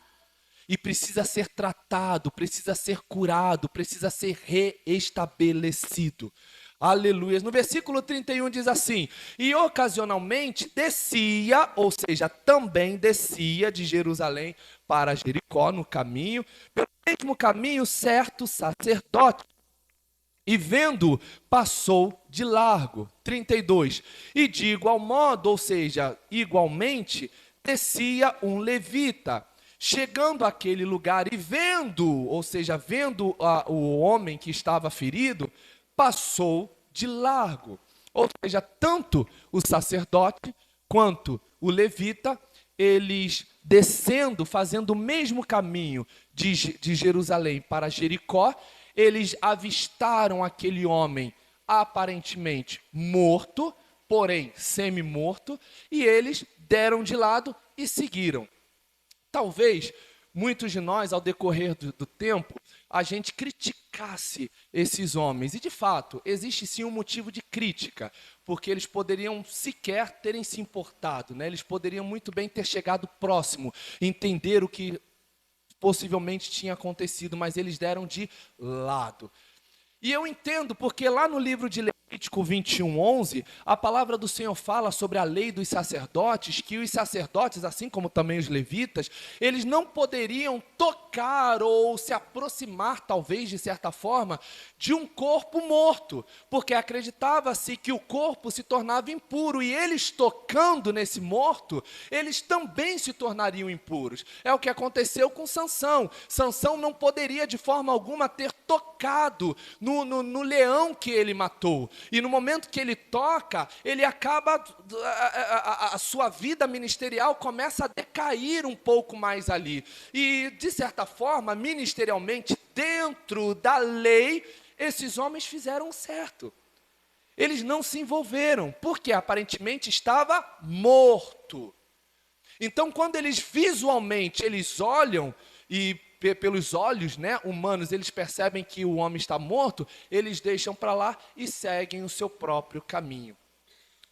E precisa ser tratado, precisa ser curado, precisa ser reestabelecido. Aleluia. No versículo 31 diz assim, e ocasionalmente descia, ou seja, também descia de Jerusalém para Jericó no caminho, pelo mesmo caminho certo sacerdote. E vendo, passou de largo. 32. E de igual modo, ou seja, igualmente, descia um levita. Chegando àquele lugar e vendo, ou seja, vendo o homem que estava ferido, passou de largo. Ou seja, tanto o sacerdote quanto o levita, eles descendo, fazendo o mesmo caminho de Jerusalém para Jericó, eles avistaram aquele homem aparentemente morto, porém semi-morto, e eles deram de lado e seguiram. Talvez muitos de nós, ao decorrer do tempo, a gente criticasse esses homens. E, de fato, existe sim um motivo de crítica, porque eles poderiam sequer terem se importado, né? Eles poderiam muito bem ter chegado próximo, entender o que possivelmente tinha acontecido, mas eles deram de lado. E eu entendo, porque lá no livro de Levítico 21:11, a palavra do Senhor fala sobre a lei dos sacerdotes, que os sacerdotes, assim como também os levitas, eles não poderiam tocar ou se aproximar, talvez, de certa forma, de um corpo morto, porque acreditava-se que o corpo se tornava impuro, e eles tocando nesse morto, eles também se tornariam impuros. É o que aconteceu com Sansão. Sansão não poderia, de forma alguma, ter tocado no leão que ele matou. E no momento que ele toca, ele acaba, a sua vida ministerial começa a decair um pouco mais ali. E, de certa forma, ministerialmente, dentro da lei, esses homens fizeram o certo. Eles não se envolveram, porque aparentemente estava morto. Então, quando eles visualmente, eles olham e pelos olhos, né, humanos, eles percebem que o homem está morto, eles deixam para lá e seguem o seu próprio caminho.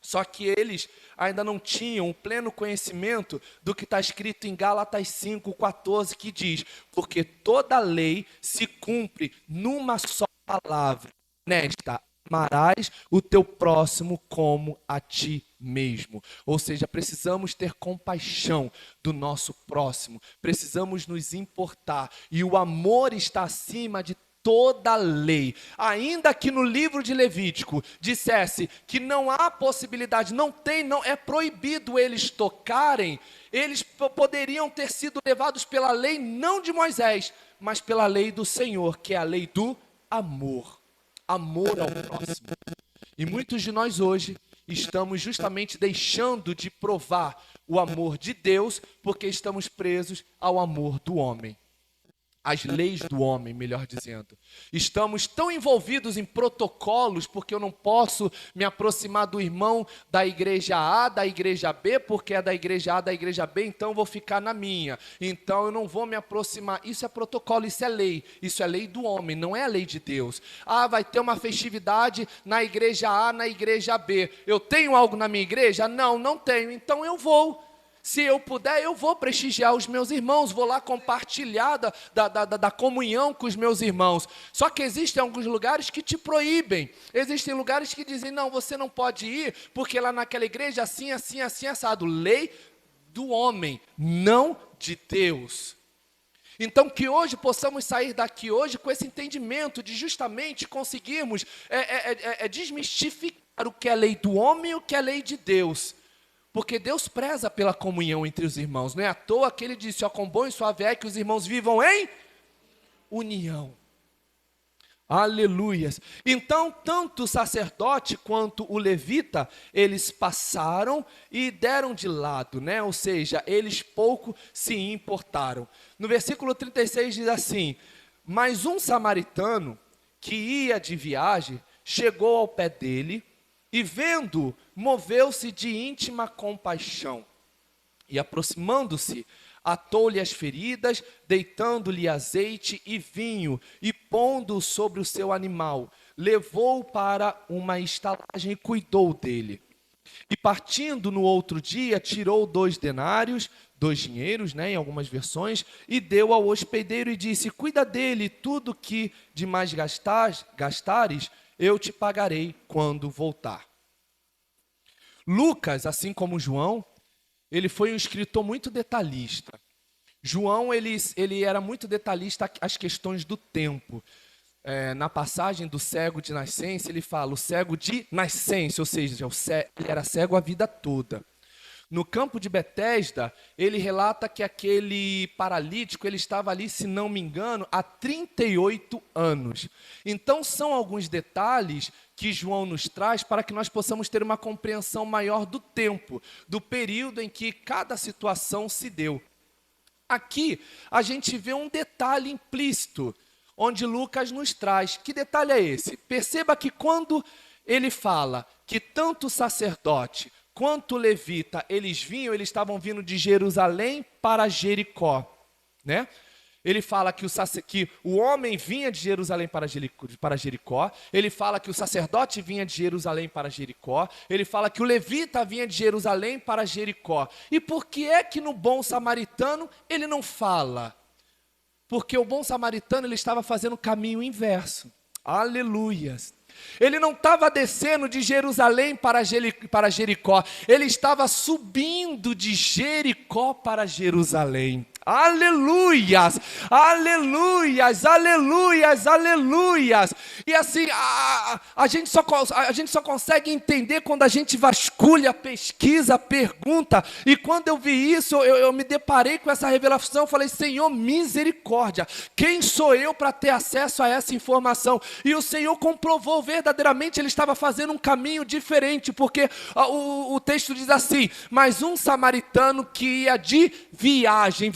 Só que eles ainda não tinham o pleno conhecimento do que está escrito em Gálatas 5:14, que diz: porque toda lei se cumpre numa só palavra, nesta: amarás o teu próximo como a ti mesmo. Ou seja, precisamos ter compaixão do nosso próximo, precisamos nos importar, e o amor está acima de toda a lei. Ainda que no livro de Levítico dissesse que não há possibilidade, não é proibido eles tocarem, eles poderiam ter sido levados pela lei não de Moisés, mas pela lei do Senhor, que é a lei do amor. Amor ao próximo. E muitos de nós hoje estamos justamente deixando de provar o amor de Deus, porque estamos presos ao amor do homem. As leis do homem, melhor dizendo. Estamos tão envolvidos em protocolos, porque eu não posso me aproximar do irmão da igreja A, da igreja B, porque é da igreja A, da igreja B, então eu vou ficar na minha. Então eu não vou me aproximar. Isso é protocolo, isso é lei. Isso é lei do homem, não é a lei de Deus. Ah, vai ter uma festividade na igreja A, na igreja B. Eu tenho algo na minha igreja? Não, não tenho. Então eu vou. Se eu puder, eu vou prestigiar os meus irmãos, vou lá compartilhar da comunhão com os meus irmãos. Só que existem alguns lugares que te proíbem. Existem lugares que dizem, não, você não pode ir, porque lá naquela igreja assim, assim, assim, assado. Lei do homem, não de Deus. Então, que hoje possamos sair daqui hoje com esse entendimento de justamente conseguirmos desmistificar o que é lei do homem e o que é lei de Deus. Porque Deus preza pela comunhão entre os irmãos. Não é à toa que ele disse, ó, quão bom e suave é que os irmãos vivam em união. Aleluias. Então, tanto o sacerdote quanto o levita, eles passaram e deram de lado, né? Ou seja, eles pouco se importaram. No versículo 36 diz assim, mas um samaritano que ia de viagem, chegou ao pé dele, e vendo, moveu-se de íntima compaixão. E aproximando-se, atou-lhe as feridas, deitando-lhe azeite e vinho, e pondo-o sobre o seu animal, levou-o para uma estalagem e cuidou dele. E partindo no outro dia, tirou 2 denários, 2 dinheiros, né, em algumas versões, e deu ao hospedeiro e disse, cuida dele, tudo que de mais gastares, eu te pagarei quando voltar. Lucas, assim como João, ele foi um escritor muito detalhista. João, ele era muito detalhista às questões do tempo. Na passagem do cego de nascença, ele fala o cego de nascença, ou seja, ele era cego a vida toda. No campo de Betesda, ele relata que aquele paralítico, ele estava ali, se não me engano, há 38 anos. Então, são alguns detalhes que João nos traz para que nós possamos ter uma compreensão maior do tempo, do período em que cada situação se deu. Aqui, a gente vê um detalhe implícito, onde Lucas nos traz. Que detalhe é esse? Perceba que quando ele fala que tanto o sacerdote quanto o levita, eles estavam vindo de Jerusalém para Jericó, né? Ele fala que o homem vinha de Jerusalém para Jericó. Ele fala que o sacerdote vinha de Jerusalém para Jericó. Ele fala que o levita vinha de Jerusalém para Jericó. E por que é que no bom samaritano ele não fala? Porque o bom samaritano ele estava fazendo o caminho inverso. Aleluias! Ele não estava descendo de Jerusalém para Jericó. Ele estava subindo de Jericó para Jerusalém. Aleluias, aleluias, aleluias, aleluias. E assim, a gente só consegue entender quando a gente vasculha, pesquisa, pergunta. E quando eu vi isso, eu me deparei com essa revelação. Eu falei, Senhor, misericórdia. Quem sou eu para ter acesso a essa informação? E o Senhor comprovou verdadeiramente, ele estava fazendo um caminho diferente. Porque o texto diz assim, mas um samaritano que ia de viagem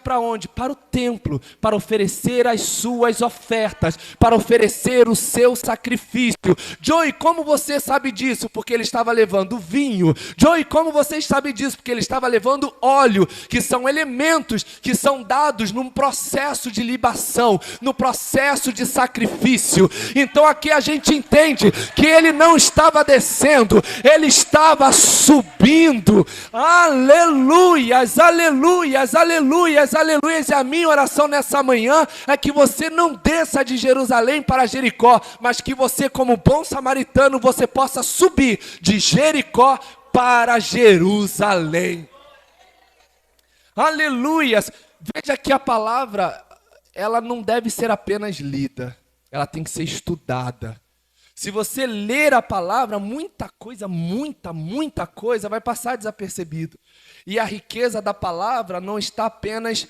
para onde? Para o templo, para oferecer as suas ofertas, para oferecer o seu sacrifício. Joey, como você sabe disso? Porque ele estava levando vinho. Joey, como você sabe disso? Porque ele estava levando óleo, que são elementos que são dados num processo de libação, no processo de sacrifício. Então aqui a gente entende que ele não estava descendo, ele estava subindo. Aleluias, aleluias, aleluias, aleluias. E a minha oração nessa manhã é que você não desça de Jerusalém para Jericó, mas que você, como bom samaritano, você possa subir de Jericó para Jerusalém. Aleluias. Veja que a palavra, ela não deve ser apenas lida, ela tem que ser estudada. Se você ler a palavra, muita coisa vai passar desapercebido. E a riqueza da palavra não está apenas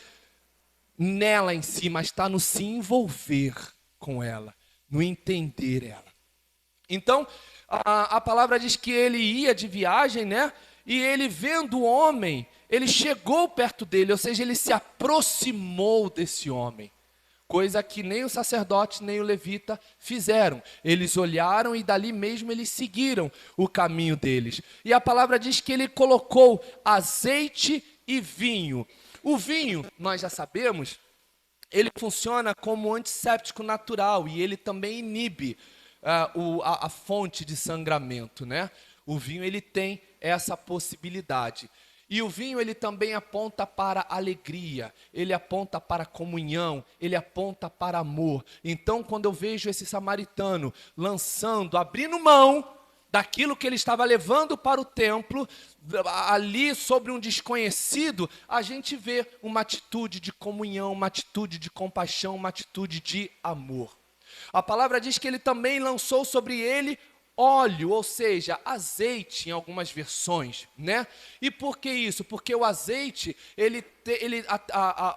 nela em si, mas está no se envolver com ela, no entender ela. Então, a palavra diz que ele ia de viagem, né? E ele vendo o homem, ele chegou perto dele, ou seja, ele se aproximou desse homem. Coisa que nem o sacerdote, nem o levita fizeram. Eles olharam e dali mesmo eles seguiram o caminho deles. E a palavra diz que ele colocou azeite e vinho. O vinho, nós já sabemos, ele funciona como antisséptico natural e ele também inibe a fonte de sangramento, né? O vinho ele tem essa possibilidade. E o vinho, ele também aponta para alegria, ele aponta para comunhão, ele aponta para amor. Então, quando eu vejo esse samaritano abrindo mão daquilo que ele estava levando para o templo, ali sobre um desconhecido, a gente vê uma atitude de comunhão, uma atitude de compaixão, uma atitude de amor. A palavra diz que ele também lançou sobre ele óleo, ou seja, azeite em algumas versões, né? E por que isso? Porque o azeite,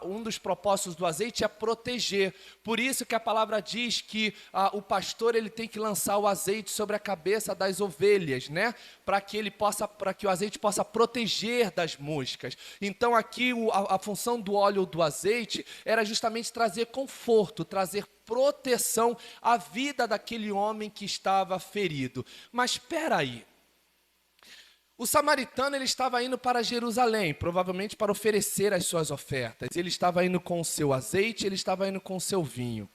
um dos propósitos do azeite é proteger. Por isso que a palavra diz que o pastor ele tem que lançar o azeite sobre a cabeça das ovelhas, né? Para que o azeite possa proteger das moscas. Então aqui a função do óleo ou do azeite era justamente trazer conforto, trazer proteção à vida daquele homem que estava ferido. Mas espera aí. O samaritano ele estava indo para Jerusalém, provavelmente para oferecer as suas ofertas. Ele estava indo com o seu azeite, ele estava indo com o seu vinho.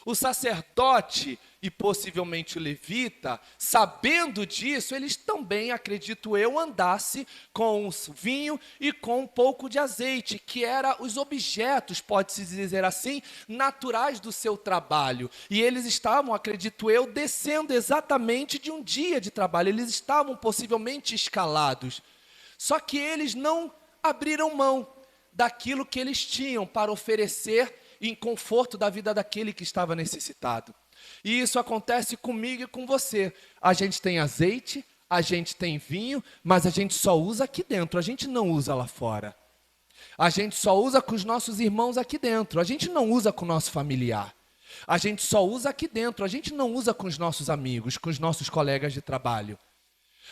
O sacerdote e possivelmente o levita, sabendo disso, eles também, acredito eu, andasse com o vinho e com um pouco de azeite, que eram os objetos, pode-se dizer assim, naturais do seu trabalho. E eles estavam, acredito eu, descendo exatamente de um dia de trabalho. Eles estavam possivelmente escalados. Só que eles não abriram mão daquilo que eles tinham para oferecer em conforto da vida daquele que estava necessitado. E isso acontece comigo e com você. A gente tem azeite, a gente tem vinho, mas a gente só usa aqui dentro, a gente não usa lá fora. A gente só usa com os nossos irmãos aqui dentro, a gente não usa com o nosso familiar. A gente só usa aqui dentro, a gente não usa com os nossos amigos, com os nossos colegas de trabalho.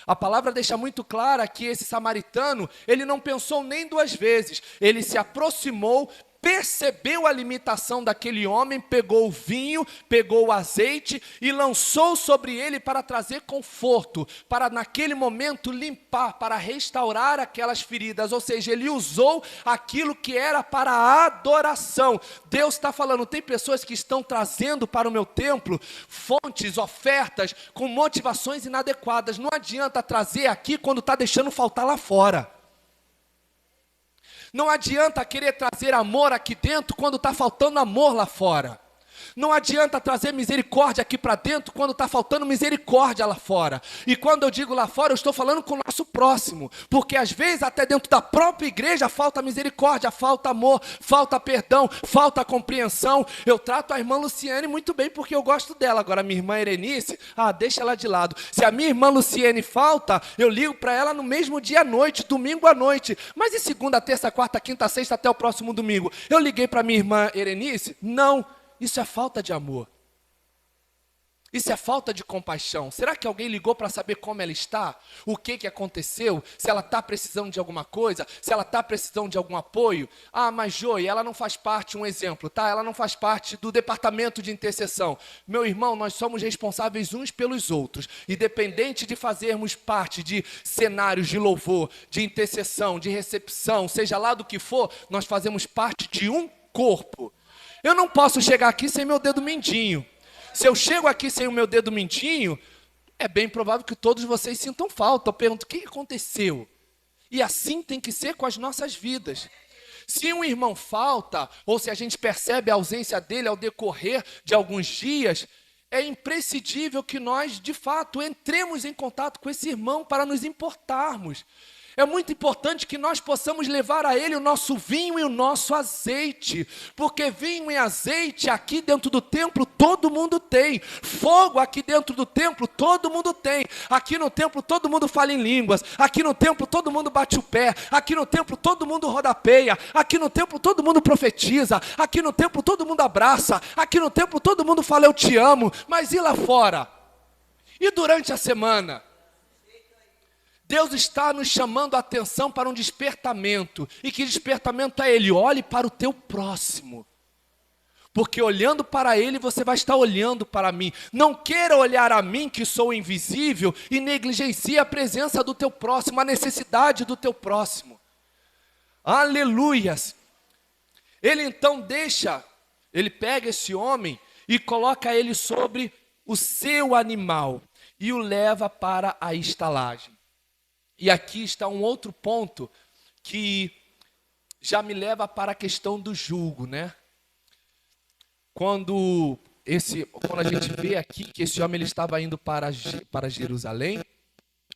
A palavra deixa muito clara que esse samaritano, ele não pensou nem duas vezes, ele se aproximou, percebeu a limitação daquele homem, pegou o vinho, pegou o azeite e lançou sobre ele para trazer conforto, para naquele momento limpar, para restaurar aquelas feridas. Ou seja, ele usou aquilo que era para a adoração. Deus está falando, tem pessoas que estão trazendo para o meu templo fontes, ofertas, com motivações inadequadas. Não adianta trazer aqui quando está deixando faltar lá fora. Não adianta querer trazer amor aqui dentro quando está faltando amor lá fora. Não adianta trazer misericórdia aqui para dentro quando está faltando misericórdia lá fora. E quando eu digo lá fora, eu estou falando com o nosso próximo. Porque às vezes até dentro da própria igreja falta misericórdia, falta amor, falta perdão, falta compreensão. Eu trato a irmã Luciane muito bem porque eu gosto dela. Agora a minha irmã Erenice, deixa ela de lado. Se a minha irmã Luciane falta, eu ligo para ela no mesmo dia à noite, domingo à noite. Mas e segunda, terça, quarta, quinta, sexta até o próximo domingo? Eu liguei para minha irmã Erenice? Não. Isso é falta de amor. Isso é falta de compaixão. Será que alguém ligou para saber como ela está? O que aconteceu? Se ela está precisando de alguma coisa? Se ela está precisando de algum apoio? Mas Joey, ela não faz parte, um exemplo, tá? Ela não faz parte do departamento de intercessão. Meu irmão, nós somos responsáveis uns pelos outros. Independente de fazermos parte de cenários de louvor, de intercessão, de recepção, seja lá do que for, nós fazemos parte de um corpo. Eu não posso chegar aqui sem meu dedo mindinho. Se eu chego aqui sem o meu dedo mindinho, é bem provável que todos vocês sintam falta. Eu pergunto, o que aconteceu? E assim tem que ser com as nossas vidas. Se um irmão falta, ou se a gente percebe a ausência dele ao decorrer de alguns dias, é imprescindível que nós, de fato, entremos em contato com esse irmão para nos importarmos. É muito importante que nós possamos levar a ele o nosso vinho e o nosso azeite, porque vinho e azeite aqui dentro do templo todo mundo tem, fogo aqui dentro do templo todo mundo tem, aqui no templo todo mundo fala em línguas, aqui no templo todo mundo bate o pé, aqui no templo todo mundo rodapeia, aqui no templo todo mundo profetiza, aqui no templo todo mundo abraça, aqui no templo todo mundo fala eu te amo, mas e lá fora? E durante a semana? Deus está nos chamando a atenção para um despertamento. E que despertamento é ele? Olhe para o teu próximo. Porque olhando para ele, você vai estar olhando para mim. Não queira olhar a mim, que sou invisível, e negligencie a presença do teu próximo, a necessidade do teu próximo. Aleluias! Ele então ele pega esse homem e coloca ele sobre o seu animal e o leva para a estalagem. E aqui está um outro ponto que já me leva para a questão do jugo, né? Quando a gente vê aqui que esse homem ele estava indo para Jerusalém,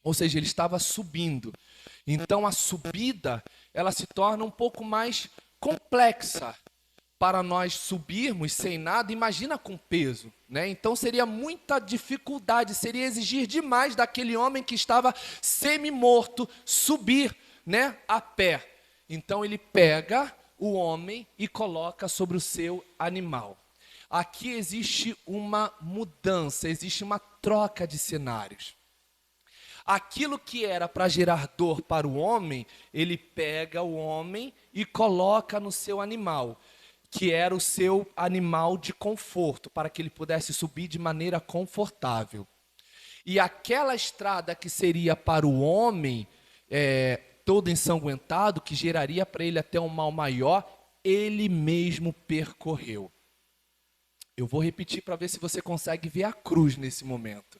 ou seja, ele estava subindo. Então a subida, ela se torna um pouco mais complexa. Para nós subirmos sem nada, imagina com peso, né? Então seria muita dificuldade, seria exigir demais daquele homem que estava semi-morto subir, né, a pé. Então ele pega o homem e coloca sobre o seu animal. Aqui existe uma mudança, existe uma troca de cenários. Aquilo que era para gerar dor para o homem, ele pega o homem e coloca no seu animal, que era o seu animal de conforto, para que ele pudesse subir de maneira confortável. E aquela estrada que seria para o homem, todo ensanguentado, que geraria para ele até um mal maior, ele mesmo percorreu. Eu vou repetir para ver se você consegue ver a cruz nesse momento.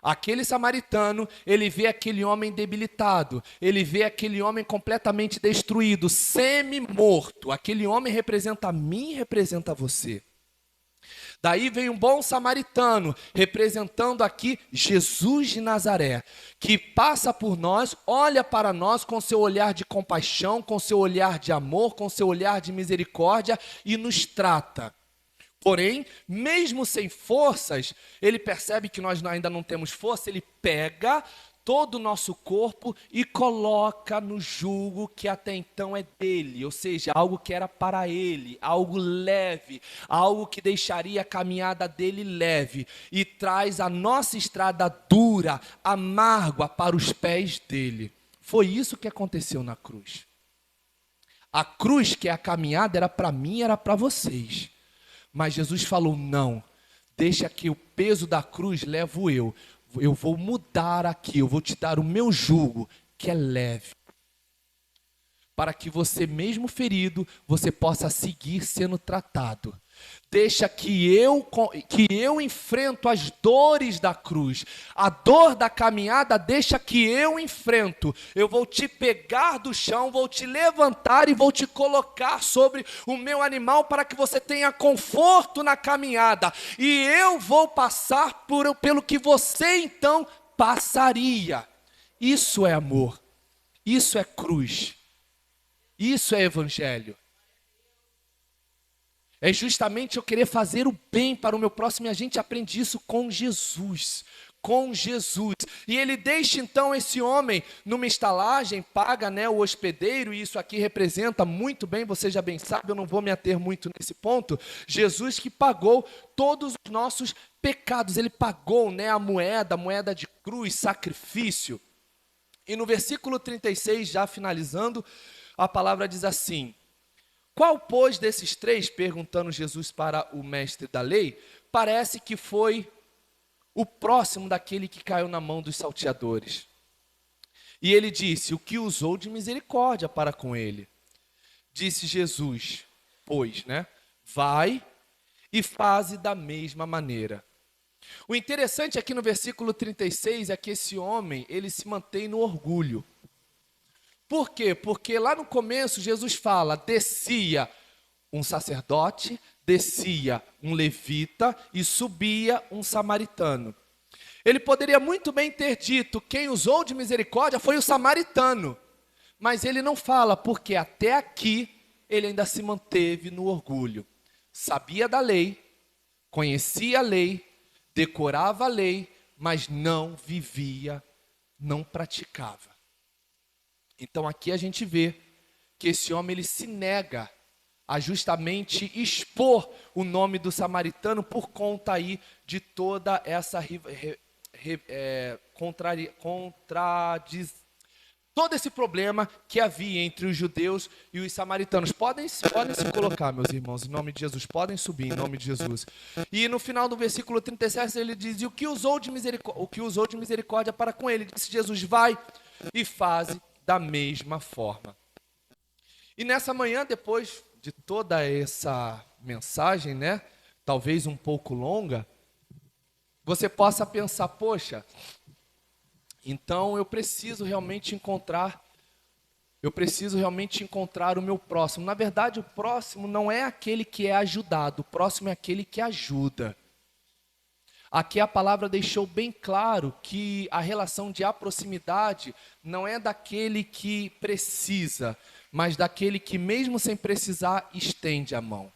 Aquele samaritano, ele vê aquele homem debilitado, ele vê aquele homem completamente destruído, semi-morto. Aquele homem representa a mim e representa você. Daí vem um bom samaritano, representando aqui Jesus de Nazaré, que passa por nós, olha para nós com seu olhar de compaixão, com seu olhar de amor, com seu olhar de misericórdia e nos trata. Porém, mesmo sem forças, ele percebe que nós ainda não temos força, ele pega todo o nosso corpo e coloca no jugo que até então é dele, ou seja, algo que era para ele, algo leve, algo que deixaria a caminhada dele leve, e traz a nossa estrada dura, amarga para os pés dele. Foi isso que aconteceu na cruz. A cruz, que é a caminhada, era para mim, era para vocês. Mas Jesus falou, não, deixa que o peso da cruz levo eu. Eu vou mudar aqui, eu vou te dar o meu jugo, que é leve. Para que você, mesmo ferido, você possa seguir sendo tratado. Deixa que eu enfrento as dores da cruz. A dor da caminhada, deixa que eu enfrento. Eu vou te pegar do chão, vou te levantar e vou te colocar sobre o meu animal para que você tenha conforto na caminhada. E eu vou passar pelo que você então passaria. Isso é amor. Isso é cruz. Isso é evangelho. É justamente eu querer fazer o bem para o meu próximo, e a gente aprende isso com Jesus. Com Jesus. E ele deixa então esse homem numa estalagem, paga, né, o hospedeiro, e isso aqui representa muito bem, você já bem sabe, eu não vou me ater muito nesse ponto. Jesus que pagou todos os nossos pecados, ele pagou, né, a moeda de cruz, sacrifício. E no versículo 36, já finalizando, a palavra diz assim: qual, pois, desses três, perguntando Jesus para o mestre da lei, parece que foi o próximo daquele que caiu na mão dos salteadores? E ele disse, o que usou de misericórdia para com ele. Disse Jesus, pois, né, vai e faze da mesma maneira. O interessante aqui no versículo 36 é que esse homem, ele se mantém no orgulho. Por quê? Porque lá no começo Jesus fala, descia um sacerdote, descia um levita e subia um samaritano. Ele poderia muito bem ter dito, quem usou de misericórdia foi o samaritano. Mas ele não fala, porque até aqui ele ainda se manteve no orgulho. Sabia da lei, conhecia a lei, decorava a lei, mas não vivia, não praticava. Então aqui a gente vê que esse homem ele se nega a justamente expor o nome do por conta aí de toda essa todo esse problema que havia entre os judeus e os samaritanos. Podem se colocar, meus irmãos, em nome de Jesus, podem subir em nome de Jesus. E no final do versículo 37 ele diz, e o que usou de misericórdia para com ele? Disse Jesus, vai e faze da mesma forma. E nessa manhã, depois de toda essa mensagem, né, talvez um pouco longa, você possa pensar, poxa, então eu preciso realmente encontrar o meu próximo. Na verdade, o próximo não é aquele que é ajudado, o próximo é aquele que ajuda. Aqui a palavra deixou bem claro que a relação de proximidade não é daquele que precisa, mas daquele que mesmo sem precisar estende a mão.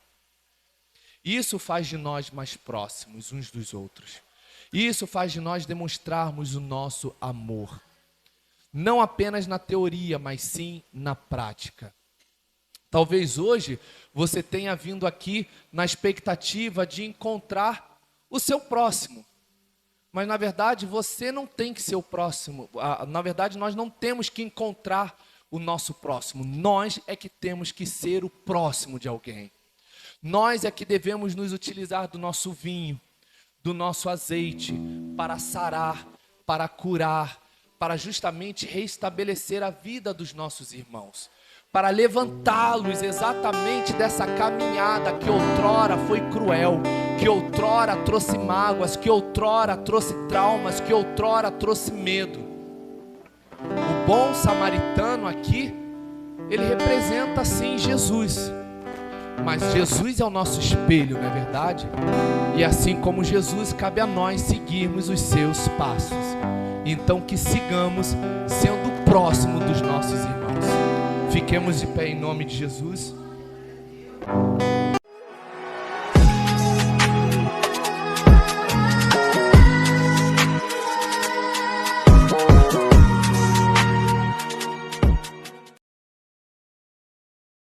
Isso faz de nós mais próximos uns dos outros. Isso faz de nós demonstrarmos o nosso amor. Não apenas na teoria, mas sim na prática. Talvez hoje você tenha vindo aqui na expectativa de encontrar o seu próximo. Mas na verdade você não tem que ser o próximo. Na verdade nós não temos que encontrar o nosso próximo. Nós é que temos que ser o próximo de alguém. Nós é que devemos nos utilizar do nosso vinho, do nosso azeite, para sarar, para curar, para justamente restabelecer a vida dos nossos irmãos, para levantá-los exatamente dessa caminhada que outrora foi cruel, que outrora trouxe mágoas, que outrora trouxe traumas, que outrora trouxe medo. O bom samaritano aqui, ele representa sim Jesus. Mas Jesus é o nosso espelho, não é verdade? E assim como Jesus, cabe a nós seguirmos os seus passos. Então que sigamos sendo próximo dos nossos irmãos. Fiquemos de pé em nome de Jesus.